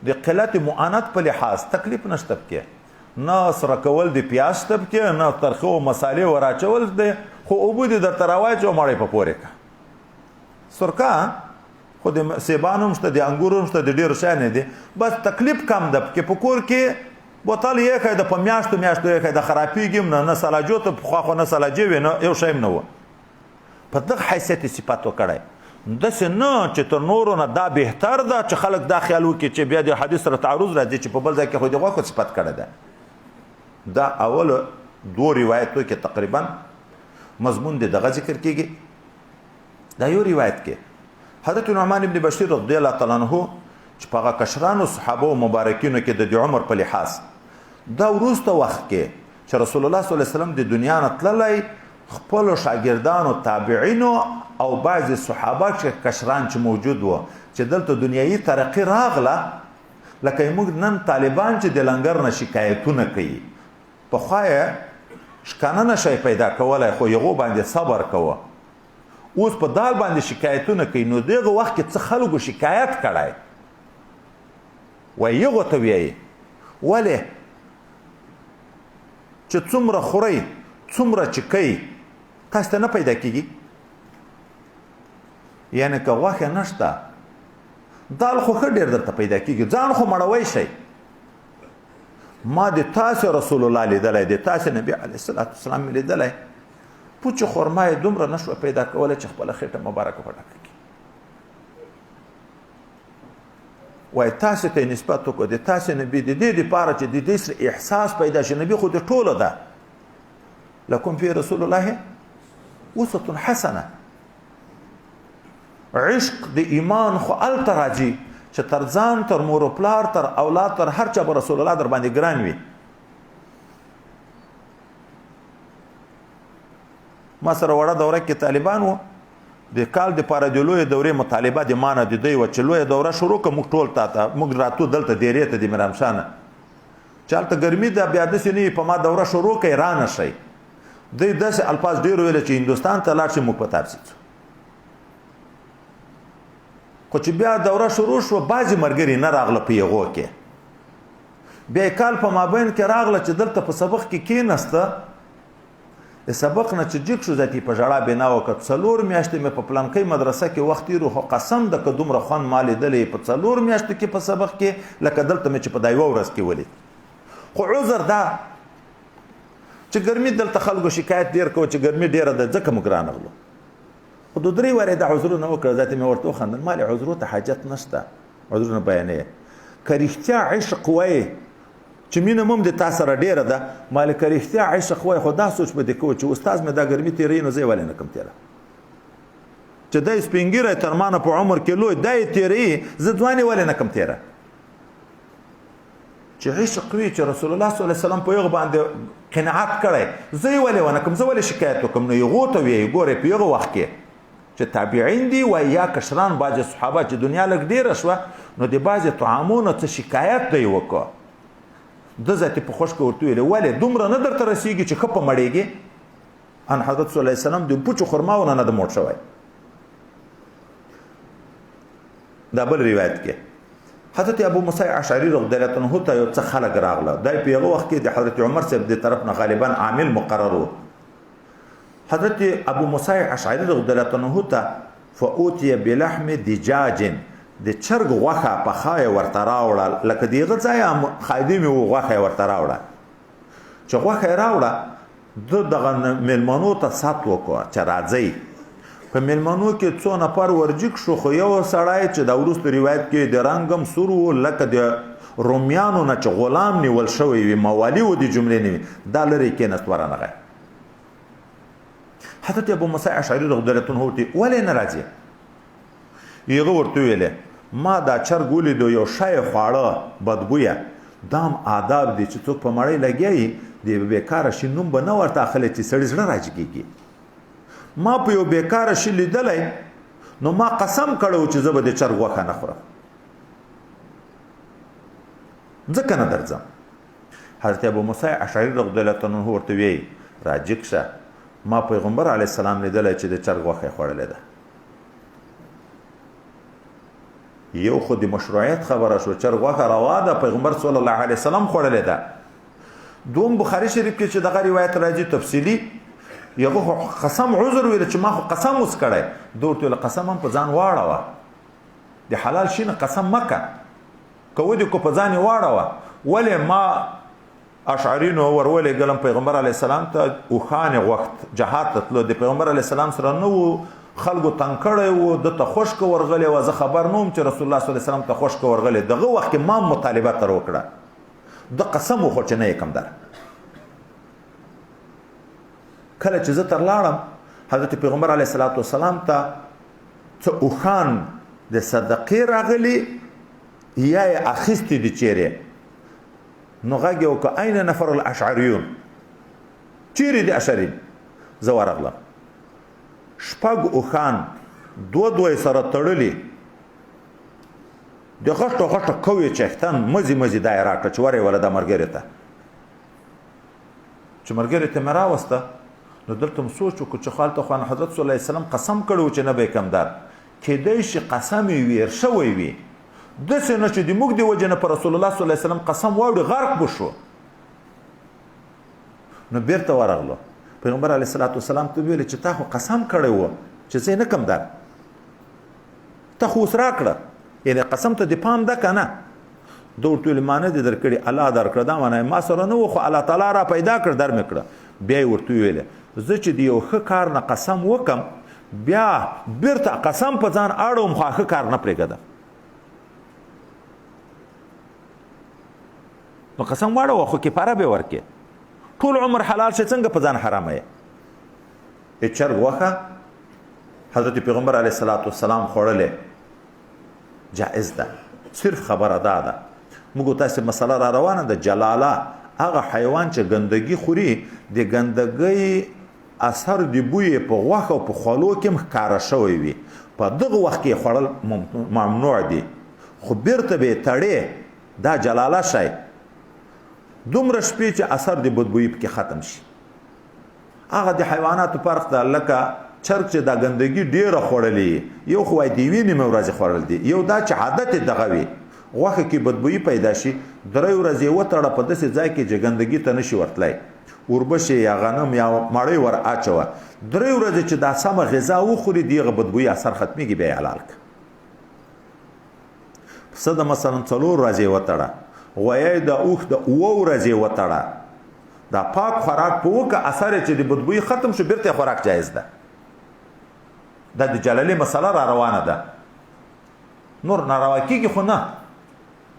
د قلت معانت په لحاظ تکلیف نشته پکې نه سره کول د پیاز شته پکې نه ترخه او مسالې وراچول دی خو اوبه دې درته راواچوه مړی په پورې کړه سرکه خو د سیبان هم شته د انګور هم شته د ډېرو شیانې دي بس تکلیف کم ده پکې په کور کې بوتل یې ښایي د په میاشتو یې ښایي د خرابېږي هم نه سلاجو ته پخوا خو نه سلاجې وې نه یو شی هم نه وه په دغه حیثیت یې صفت وکړی داسې نه چې تر نورو نه دا بهتر ده چې خلک دا خیال وکړي چې بیا د حدیث سره تعرض راځي چې په بل ځای کې خو د غوښو صفت کړی ده دا اول دو روایتو کې تقریبا مضمون د دغه ذکر کېږي دا یو روایت کې حضرت نعمان ابن بشیر رضی الله تعالی عنه چې په هغه کشرانو صحابه مبارکینو کې د عمر په لحاظ دا وروسته وخت کې چې رسول الله صلی الله علیه وسلم د دنیا نه تللی خپلو شاګردانو تابعینو او بعضې صحابه چې کشران چې موجود وو چې دلته دنیایي ترقي راغله لکه موږ نن طالبان چې د لنګر نه شکایتونه کوي پخوا یې شکانه نشی پیدا کولی خو هغو باندې صبر کوه اوس په دال باندې شکایتونه کوي نو دغه وخت کې څه خلکو شکایت کړی وایي هغو ته وایي ولې چې څومره خورئ څومره چې کوي تاسو ته نه پیدا کېږي یعنې که غوښې نشته دال خو ښه ډېر درته پیدا کېږي ځان خو مړوی شئ ما د تاسې رسول الله لیدلی د تاسې نبي علیه الصلاة والسلام مې لیدلی پوچې خورما یې دومره نه شوه پیدا کولی چې خپله خېټه مبارکه په ډکه کړي وایي تاسې ته یې نسبت وکړو د تاسې نبي د دې دپاره چې د دې سره احساس پیدا شي نبي خو د ټولو ده لکم فی رسول الله اسوة حسنه عشق د ایمان خو هلته راځي چې تر ځان تر مور و پلار تر اولاد تر هر چا به رسول الله در باندې ګران وي ما سره وړه دوره کې طالبان وو د کال دپاره د لویې دورې مطالبه د ما نه د دوی وه چې لویه دوره شروع کړه موږ ټول ته موږ راتو دلته دیرې ته د میرامشانه چې هلته ګرمي ده بیا داسې نه وي په ما دوره شروع کړئ رانه شئ دوی داسې الفاظ ډېر ویل چې هندوستان ته لاړ شي موږ په تاپسي ځو خو چې بیا دوره شروع شوه بعضې ملګري نه راغله په هغو کې بیا یې کال په مابین کې راغله چې دلته په سبق کې کېناسته د سبق نه چې جګ شو ذاتي په ژړا بنا وکړه 4 میاشتې مې په پلانکۍ مدرسه کې وخت تېرو خو قسم ده که دومره خوند ما لیدلی په 4 میاشتو کې په سبق کې لکه دلته مې چې په دا 1 ورځ کې ولید خو عذر دا چې ګرمي دلته خلکو شکایت ډېر کوو چې ګرمي ډېره ده ځکه موږ رانغلو خو 2-3 وارې دا عذرونه وکړه ذاتي مې ورته وخندل ما عذرو ته حاجت نشته عذرونه بیانوي که رښتیا عشق وایې چې مینه مم د تا سره ډېره ده ما که رښتیا عشق وایې خو دا سوچ به دې کوو چې استاد مې دا ګرمي تېروي نو زه یې ولې نه کم تېره چې دی سپین ږیری تر ما نه په عمر کې لوی دا یې تېروي زه ځوان یې ولې نه کم تېره چې عشق وي چې رسول الله صلی الله علیه وسلم په هغه باندې قناعت کړی زه یې ولې ونه کم زه ولې شکایت وکړم نو هغو ته ویې ګورې په هغه وخت کې چې تابعین دي وایي یا کشران بعضې صحابه چې دنیا لږ ډېره شوه نو د بعضې طعامونو څه شکایت دی وکړه ده ذاتي په خوشکه ورته ویلې ولې دومره نه درته رسېږي چې ښه په مړېږي ان حضرت صلی الله علیه وسلم د پوچو خرماونه نه د موټ شوی دا بل روایت کې حضرت ابو موسی اشعري رضی الله عنه ته یو څه خلک راغله دا په هغه وخت کې د حضرت عمر صاحب د طرف نه غالبا عامل مقرر و حضرت ابو موسی اشعري رضی الله عنه ته فاوتي بلحم دجاج د چرګ غوښه پخه ورته راوړه لکه د هغه ځای خایدې مې غوښه ورته راوړه چې غوښه یې راوړه ده دغه میلمنو ته سات وکړه چې راځئ په میلمنو کې څو نفر ورجګ شو خو یو سړی چې د وروسته روایت کې د رنګم سور و لکه د رومیانو نه چې غلام نیول شوی وي موالي و د جملې نه وي دا لرې کېناست ورانغی حضرت ابو موسی اشعري رضی الله عنه ولې نه راځي هغه ورته ویلې ما دا چرګ ولیدو یو شی خواړه بدبویه دام آداب دي چې څوک په مړۍ لګیایي د بیکاره شي نوم به نه ورته اخلی چې سړي زړه راجګېږي ما په یو بیکاره شي لیدلی نو ما قسم کړی چې زه به د چرګ غوښه نه خورم ځکه نه درځم حضرت ابو موسی اشعري رضی الله عنه ورته ویي راجګ شه ما پیغمبر علیه السلام لیدلی چې د چرګ غوښه یې خوړلې ده یو خو د مشروعیت خبره شو چرګ غوښه روا ده پیغمبر صلی الله علیه وسلم خوړلې ده دوم بخاري شریف کې چې دغه روایت راځي تفصیلي یغه خو قسم عذر ویل چې ما خو قسم اوس کړی ده ورته ویل قسم هم په ځان واړوه د حلال شي نه قسم مه که که ودې کو په ځان یې واړوه ولې ما اشعرینو ورولېږلم پیغمبر علیه السلام ته اوښانې غوښت جهاد ته تلو د پیغمبر علیه السلام سره نه و خلکو تنګ کړی و ده ته خوشکه ورغلی وه زه خبر نه وم چې رسول الله صلی الله علیه وسلم ته خوشکه ورغلی دغه وخت کې ما مطالبه تر وکړه ده قسم وخوړ چې نه یې کم در کله چې زه تر لاړم حضرت پیغمبر علیه الصلاة والسلام ته څه اوښان د صدقې راغلي یا یې اخیستي دي چیرې نو غږ یې وکړه این نفر الاشعریون چیرې دي اشعرین زه ورغلم شپږ اوښان دوه سره تړلي د غټو غټو کوې چښتن مزي مزي دا یې راکړه چې ور یې وله دا ملګرې ته چې ملګرې ته مې راوسته نو دلته م سوچ وکړو چې خالته خو حضرت صلی الله علیه وسلم قسم کړی و چې نه به یې کمدار کیدای شي قسم یې ویر شوی وي داسې نه چې د موږ د وجې نه په رسول الله صلی الله علیه وسلم قسم واوړي غرق به شو نو بیرته ورغلو پیغمبر علیه الصلاة والسلام ته ویل چې تا خو قسم کړی و چې زه نه کم در ته خو اوس راکړه یعنې قسم ته د پام ده که نه ده ورته ویل ما نه دي درکړي الله درکړه دا معنی ما سره نه و خو الله تعالی را پیدا کړ در مې کړه بیا یې ورته ویلې زه چې د یو ښه کار نه قسم وکم بیا بیرته قسم په ځان اړوم خو ښه کار نه پرېږدم نو قسم واړوه خو کفاره به ورکې ټول عمر حلال شي څنګه په ځان حرامه یې د چرګ غوښه حضرت پیغمبر علیه الصلاة والسلام خوړلې جائز ده صرف خبره دا ده موږ تاسې مسله را روانه ده جلاله هغه حیوان چې ګندګي خوري د ګندګۍ اثر د بوی په غوښه او په خولو کې هم ښکاره شوی وي په دغه وخت کې خوړل ممنوع دي خو بیرته به یې تړې دا جلاله شی دومره شپې چې اثر د بدبویي پکې ختم شي هغه د حیواناتو فرق ده لکه چرګ چې دا ګندګي ډیره خوړلې یو خو وای دی ویني مې ورځ خوړل دي یو دا چې عادت دغه وي غوښه کې بدبویي پیدا شي 3 ورځې وتړه په داسې ځای کې چې ګندګي ته نشي ورتلی وربشې یا غنم یا مړۍ ور اچوه 3 ورځې چې دا سمه غذا وخوري دغه بدبویي اثر ختمېږي بیا حلال کړه پسه د مثلا 4 ورځې وتړه غویی د اوښ د 7 ورځې وتړه دا پاک خوراک په وکه اثر چې د بدبویي ختم شو بیرته خوراک جایز ده دا د جلالي مسله را روانه ده نور ناروا کېږي خو نه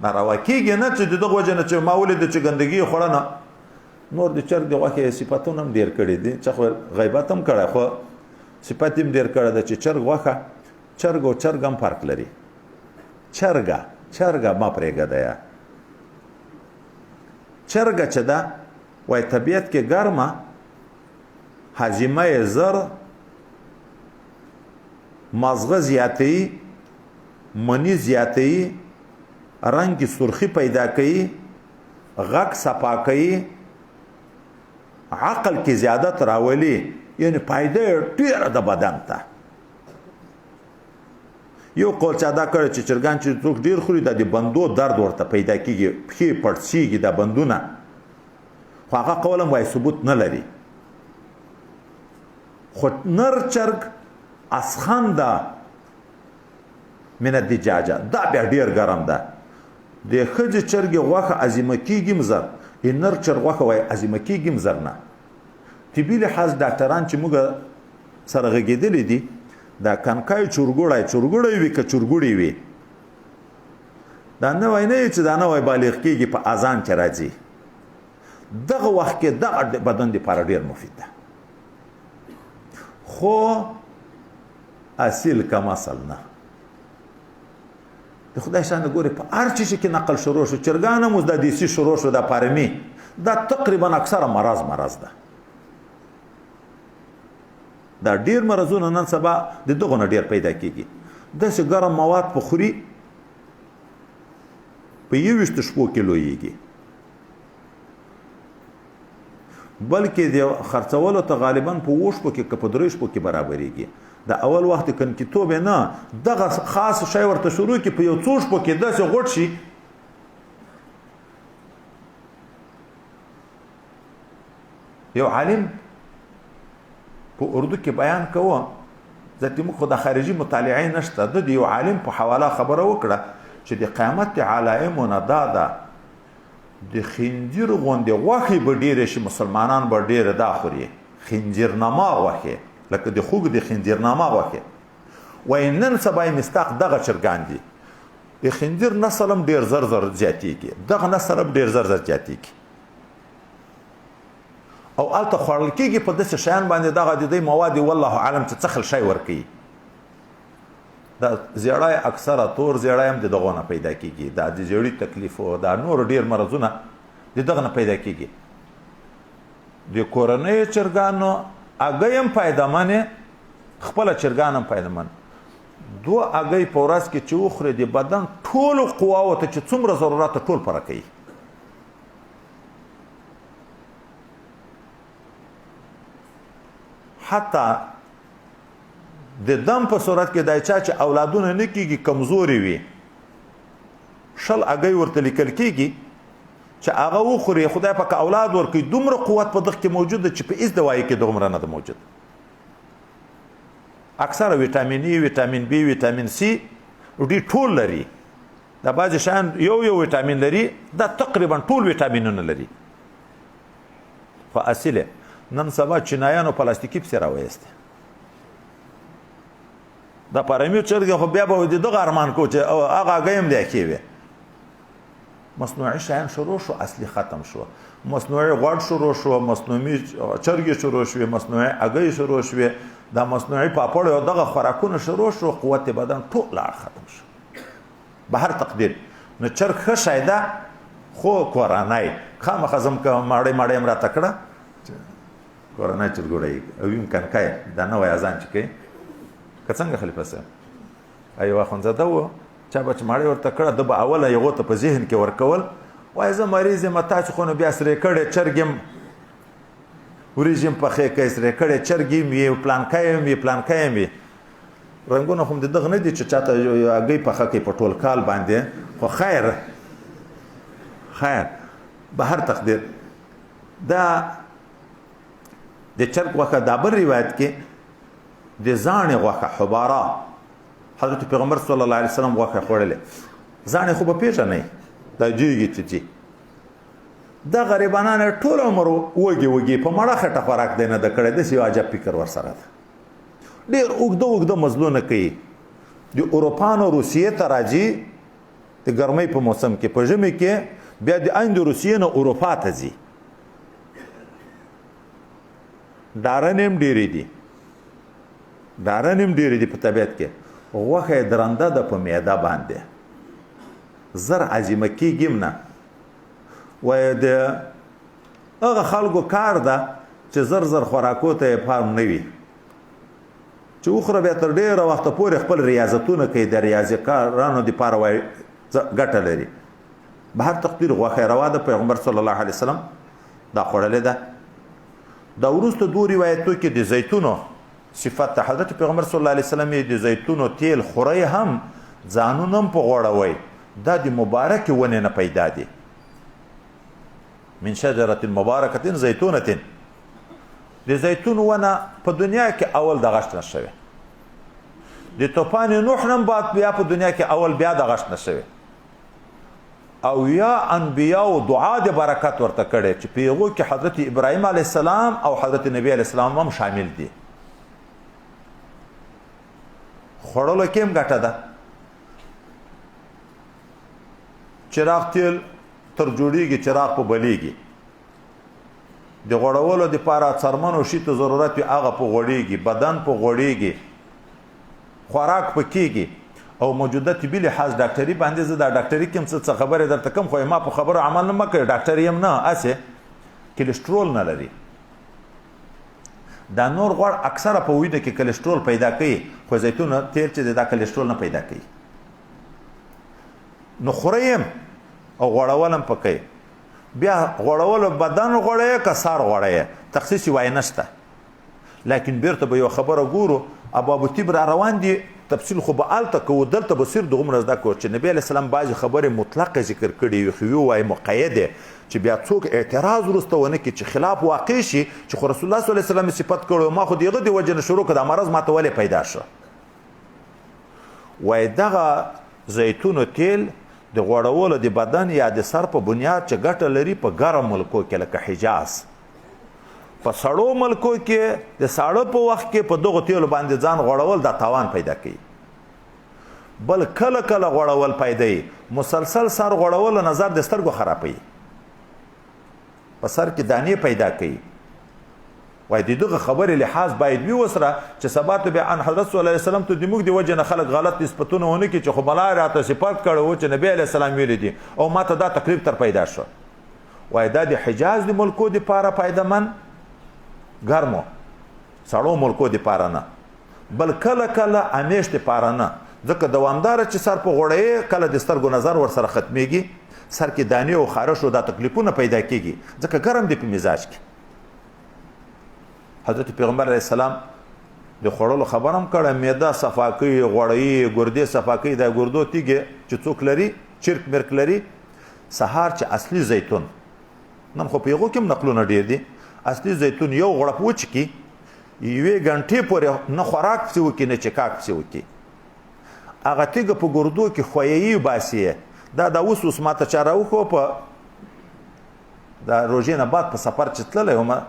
ناروا کېږي نه چې دغه وجه نه چې ما ولید چې ګندګي خوړه نه نور د چرګ د غوښې صفاتونه هم ډېر کړي دي چې خو غیبت هم کړی خو صفت هم ډېر کړی ده چې چرګ غوښه چرګ او چرګ هم فرق لري چرګه ما پرېږده یا چرګه چې ده وای طبیعت کې ګرمه هاضمه یې زر مازغه زیاتوي مني زیاتوي رنګ کې سرخي پیدا کوي غږ صفا کوي عقل کې زیادت راولي یعنی فایده ډېره د بدن ته یو قول چا دا کړی چې چرګان چې څوک ډېر خوري دا د بندو درد ورته پیدا کېږي پښې پړسېږي دا بندونه خو هغه قول هم وایي ثبوت نه لري خو نر چرګ اسخن ده من الدجاجه دا بیا ډېر ګرم ده د ښځې چرګې غوښه عظیمه کېږي هم زر نر چرګ غوښه وایي عظیمه کېږي هم زر نه طبي لحاظ ډاکټران چې موږ سره غږېدلی دي دا کنکای چورګوړی وي که چورګوړی وي دا نه وای نه چې دا نه وای بالغ کېږي په اذان کې راځي دغه وخت کې دغه بدن دپاره ډېر مفید ده خو اصیل کم اصل نه د خدای شان ګوري په هر چیز کې نقل شروع شو چرګان هم د دیسي شروع شو د پارمی دا تقریبا اکثره مرض ده دا ډیر مرزونه نن سبا د دغه نه ډیر پیدا کیږي داسې ګرم مواد په خوري په 21 شپو کې لویږي بلکې د خرڅولو ته غالبا په 2 شپو کې که په 3 شپو کې برابرېږي د اول وخت کنکتوب نه دغه خاص شی ورته شروع کې په 1 شپو کې داسې غوټ شي یو عالم په اردو کې بیان کوه ځکه موږ خو د خارجي مطالعې نشته د یو عالم په حواله خبره وکړه چې د قیامت علایمونه دا ده د خنجر غوندې غوښې به ډېرې شي مسلمانان به ډېره دا خوري خنجرنما غوښې لکه د خوږ د خنجرنما غوښې وایي نن سبا یې مستاق دغه چرګان دي د خنجر نسل هم ډېر زر زیاتېږي دغه نسل هم ډېر زر زیاتېږي او الته خوړل کېږي په داسې شیان باندې دغه د دې مواد والله اعلم چې څخل شی ورکوي دا زیړی اکثره تور زیړی هم د دغو نه پیدا کېږي دا د زیړي تکلیف او دا نور ډېر مرضونه د دغه نه پیدا کېږي د کورنیو چرګانو هګۍ هم فایدهمنې خپله چرګان هم فایدهمن 2 هګۍ په ورځ کې چې وخوري د بدن ټولو قواو ته چې څومره ضرورت ټول پوره کوي حتی د دم په صورت کې دای چا چې اولادونه نه کېږي کمزوري وي 2 هګۍ ورته لیکل کېږي چې هغه وخوري خدای پاک اولاد ورکوي دومره قوت په دغه کې موجود ده چې په هېڅ دوایي کې دومره نه ده موجود اکثره ویټامین ای ویټامین بی ویټامین سی ډي ټول لري دا بعضې شیان یو ویټامین لري دا تقریبا ټول ویټامینونه لري خو اصیل نن سبا چینایانو پلاستیکي پسې راویسته دا پارمیو چرګې خو بیا به د دغه ارمان کو چې هغه هګۍ هم دی کې وي مصنوعي شیان شروع شو اصلي ختم شو مصنوعي غوړ شروع شو مصنوعي چرګې شروع شوې مصنوعي هګۍ شروع شوې دا مصنوعي پاپړ او دغه خوراکونه شروع شو قوت بدن ټول لاړ ختم شو به هر تقدیر نو چرګ ښه شی ده خو کورنی خامخا زم که ماړی هم راته کړه کورنی چرګوړی او یم کنکای دا نوی اذان چې کوي که څنګه خلیفه صاحب یو اخوندزاده و چا به چې ماړی ورته کړه ده به اوله یغو ته په ذهن کې ورکول وایي زه مریض یم تاسو خو نو بیا سرې کړی چرګ یم وریجې هم پخې کوي سرې کړې چرګې هم وي پلانکی هم وي پلانکی هم وي رنګونه خو هم د دغه نه دي چې چاته هګۍ پخه کوي په ټول کال باندې خو خیر به هر تقدیر دا د چرګ غوښه دا بل روایت کې د زاڼې غوښه حباره حضرت پیغمبر صلی الله علیه وسلم غوښه خوړلې زاڼې خو به پیژنئ دا جیږي چې جي دا غریبانان ټول عمر وږي په مړه خټه خوراک دی نه د کړی داسې یو عجب فکر ورسره ده ډېر اوږده مزلونه کوي د اروپا نه روسیې ته راځي د ګرمۍ په موسم کې په ژمي کې بیا د عین د روسیې نه اروپا ته ځي ډارنې هم ډېرې دي په طبیعت کې غوښه یې درنده ده په معده باندې زر عظیمه کېږي هم نه وایي د هغه خلکو کار ده چې زر خوراکو ته یې پام نه وي چې وخوره بیا تر ډېره وخته پورې خپل ریاضتونه کوي د ریاضیکارانو دپاره وایي ګټه لري به هر تقدیر غوښه روا ده پیغمبر صلی الله علیه وسلم دا خوړلې ده دا وروسته دوه روایتو کې د زیتونو صفت ته حضرت پیغمبر صلی الله علیه وسلم د زیتونو تیل خوري هم ځانونه هم په غوړوي دا د مبارکې ونې نه پیدا دي من شجرة مبارکة زیتونة د زیتون ونه په دنیا کې اول دغشت نه شوی د طوفان نوح نه بعد بیا په دنیا کې اول بیا دغشت نه شوی او یا انبیاء دعا د برکت ورته کړي چې په هغو کې حضرت ابراهیم علیه السلام او حضرت نبی علیه السلام هم شامل دي خوړلو کې هم ګټه ده چراغ تیل تر جوړیږي چراغ په بلیږي د غوړولو دپاره څرمن او شي ته ضرورت وي هغه په غوړیږي بدن په غوړیږي خوراک په کیږي او موجوده طبي لحاظ ډاکټري باندې زه دا ډاکټري کوم څه خبره درته کوم خو ما په خبرو عمل نه مکړ ډاکټر یم نه اسه کلسترول نه لري دا نور غوړ اکثره په وینه کې کلسترول پیدا کوي خو زیتون تیل چې دا کلسترول نه پیدا کوي نو خوریم او غوړولم پکې بیا غوړول بدن غوړې که سار غوړې تخصیص وای نشته لیکن بیرته به یو خبره ګورو ابو طب را روان دي تفصیل خو به الته کو دلته بصیر دغه زده کو چې نبی علیہ السلام بعض خبره مطلقه ذکر کړي خو وای مقیده چې بیا څوک اعتراض ورستونه کې چې خلاف واقع شي چې رسول الله صلی الله علیه وسلم صفت کړو ما خو دیغه دی وجه شروع کړه مرض ماته ولې پیدا شو وای دغه زیتون تیل د غوړولو د بدن یا د سر په بنیاد چې ګټه لري په ګرم ملکو کې لکه حجاز په سړو ملکو کې د ساړه په وخت کې په دغه تیلو باندې ځان غوړول دا تاوان پیدا کوي بل کله غوړول پیدا مسلسل سر غوړول نظر د سترګو خرابوي په سر کې دانې پیدا کوي وای دغه خبره لحاظ باید وي وسره چې ثبات به ان حضرت صلی الله علیه وسلم ته د موږ دی وجه نه خلک غلط نسبتونه ونه کی چې خو بلای راته صفات کړو چې نبی علیه السلام ویل دي او ماته دا تکلیف تر پیدا شو وای دا د حجاز د ملکو د پاره پیدامن ګرمو سړو ملکو د پاره نه بل کله امیش د پاره نه ځکه دوامدار چې سر په غوړې کله د سترګو نظر ور سره ختميږي سر کې دانې او خارش او د تکلیفونه پیدا کیږي ځکه ګرم دی په مزاج کې حضرت پیغمبر علیه السلام د خوړلو خبرم کړه معده صفا کوي غوړی ګردې صفا کوي د ګردو تیږي چې څوک لري چرک مرک لري سهار چې اصلي زیتون نن خو په یغو کې نقلونه ډیر دي اصلي زیتون یو غړپ وچ کی یوې غنټې پورې نه خوراک څه وکي نه چکاک څه وکي هغه تیږه په ګردو کې خویي باسي دا اوس ماته چارو خو په دا روزې نه بعد په سفر چتللې ومه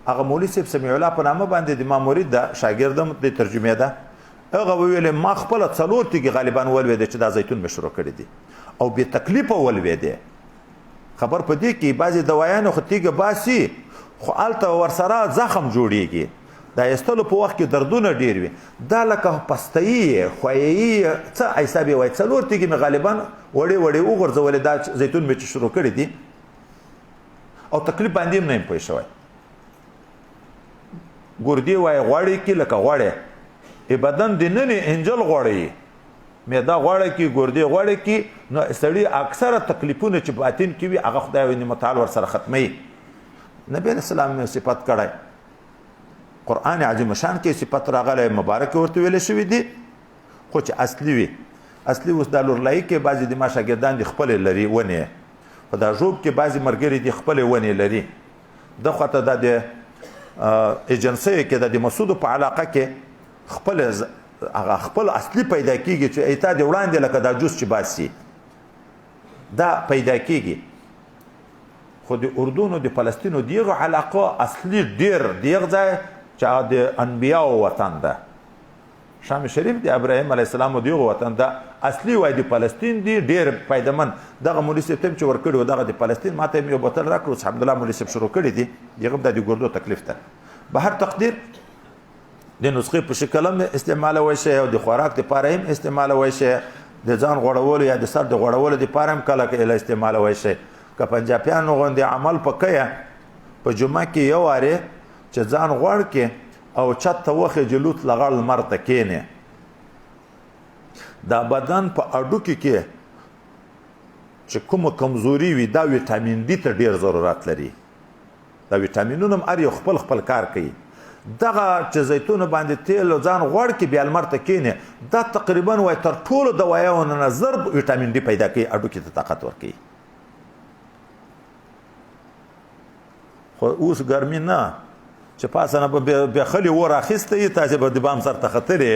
هغه مولوی صاحب سمیع الله په نامه باندې د ما مرید ده شاګردم د ترجمه ده هغه ویل ما خپل څلور تیږي غالبا ولوي چې دا زیتون مشروع کړی دي او به تکلیف ولوي دي خبر پدې کې بعضی دوايانو خو تیږه باسي خو الته ورسره زخم جوړیږي دا استلو په وخت کې دردونه ډیر وي دا لکه پستایی خویي څه حسابي وای څلور تیږي مې غالبا وړي وګرځولې دا زیتون مې شروع کړی دي او تکلیف باندې نه پوي شوی ګردی وای غوړی کې لکه غوړی ای بدن د ننې انجل غوړی مې دا غوړی کې ګردی غوړی کې نو سړی اکثره تکلیفونه چې باطن کې وي هغه خدای نعمت تعالی ور سره ختمي نبی علیہ السلام صفت کړی قرآن عظیم شان کې صفت راغلی مبارک ورته ویل شوي دي خو چې اصلي وي اصلي اوس دا لورلایي کې بعضې د ما شاګردان دي خپلې لري ونې په دا ژوب کې بعضې ملګري دي خپلې ونې لري د خواته دا د ایجنسیو کې د مسودو په علاقه کې خپل اصلي پیدا کېږي چې ایتا د وړاندې لکه دا جوس چې باسي دا پیدا کېږي خو د اردن او د فلسطینو دغه علاقه اصلي ډېر دغه ځای چې د انبیاو وطن ده شام شریف د ابراهیم علیه السلام دغه وطن ده اصلي وای د فلسطین دی ډېر پیدامن دغه مولوي صاحب ته چې ورکړي و دغه د فلسطین ماته یې یو بوتل راکړو اوس الحمدلله مولوي صاحب شروع کړي دي دغه د ګردو تکلیف ته به هر تقدیر د نسخې په شکل هم استعمالولی شي او د خوراک دپاره هم استعمالولی شي د ځان غوړولو یا د سر د غوړولو دپاره هم کله کله استعمالولی شي که پنجابیانو غوندې عمل په کویه په جمعه کې یو وارې چې ځان غوړ کې او چت ته وخې جلوت لغړ لمر ته کښېنې دا بدن په اډوکې کې چې کومه کمزوري وي دا ویټامین ډي ته ډېر ضرورت لري دا ویټامینونه هم هر یو خپل خپل کار کوي دغه چې زیتون باندې تیل او ځان غوړ کې بیا لمر ته کښېنې دا تقریبا وایي تر ټولو دوایانو نه ضرب ویټامین ډي پیدا کوي اډوکې ته طاقت ورکوي خو اوس ګرمي نه چې پاسه نه به بیا خلي اور اخیسته یي تاسې به د بام سر ته ختلې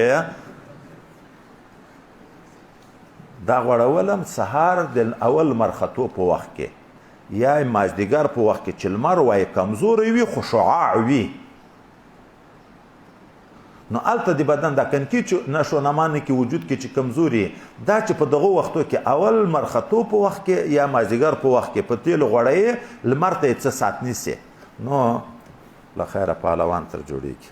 دا غوړول هم سهار د اول مرختو په وخت کې یا مازدیګر په وخت کې چې لمر وایي کمزوری وي خو شعاع وي نو هلته د بدن دا کنکي نشو نمانه کې وجود کې چې کمزوري دا چې په دغه وختو کې اول مرختو په وخت کې یا مازدیګر په وخت کې په تیلو غوړی لمر ته یې څه ساعت نیسي نو له خیره پهلوان تر جوړیږي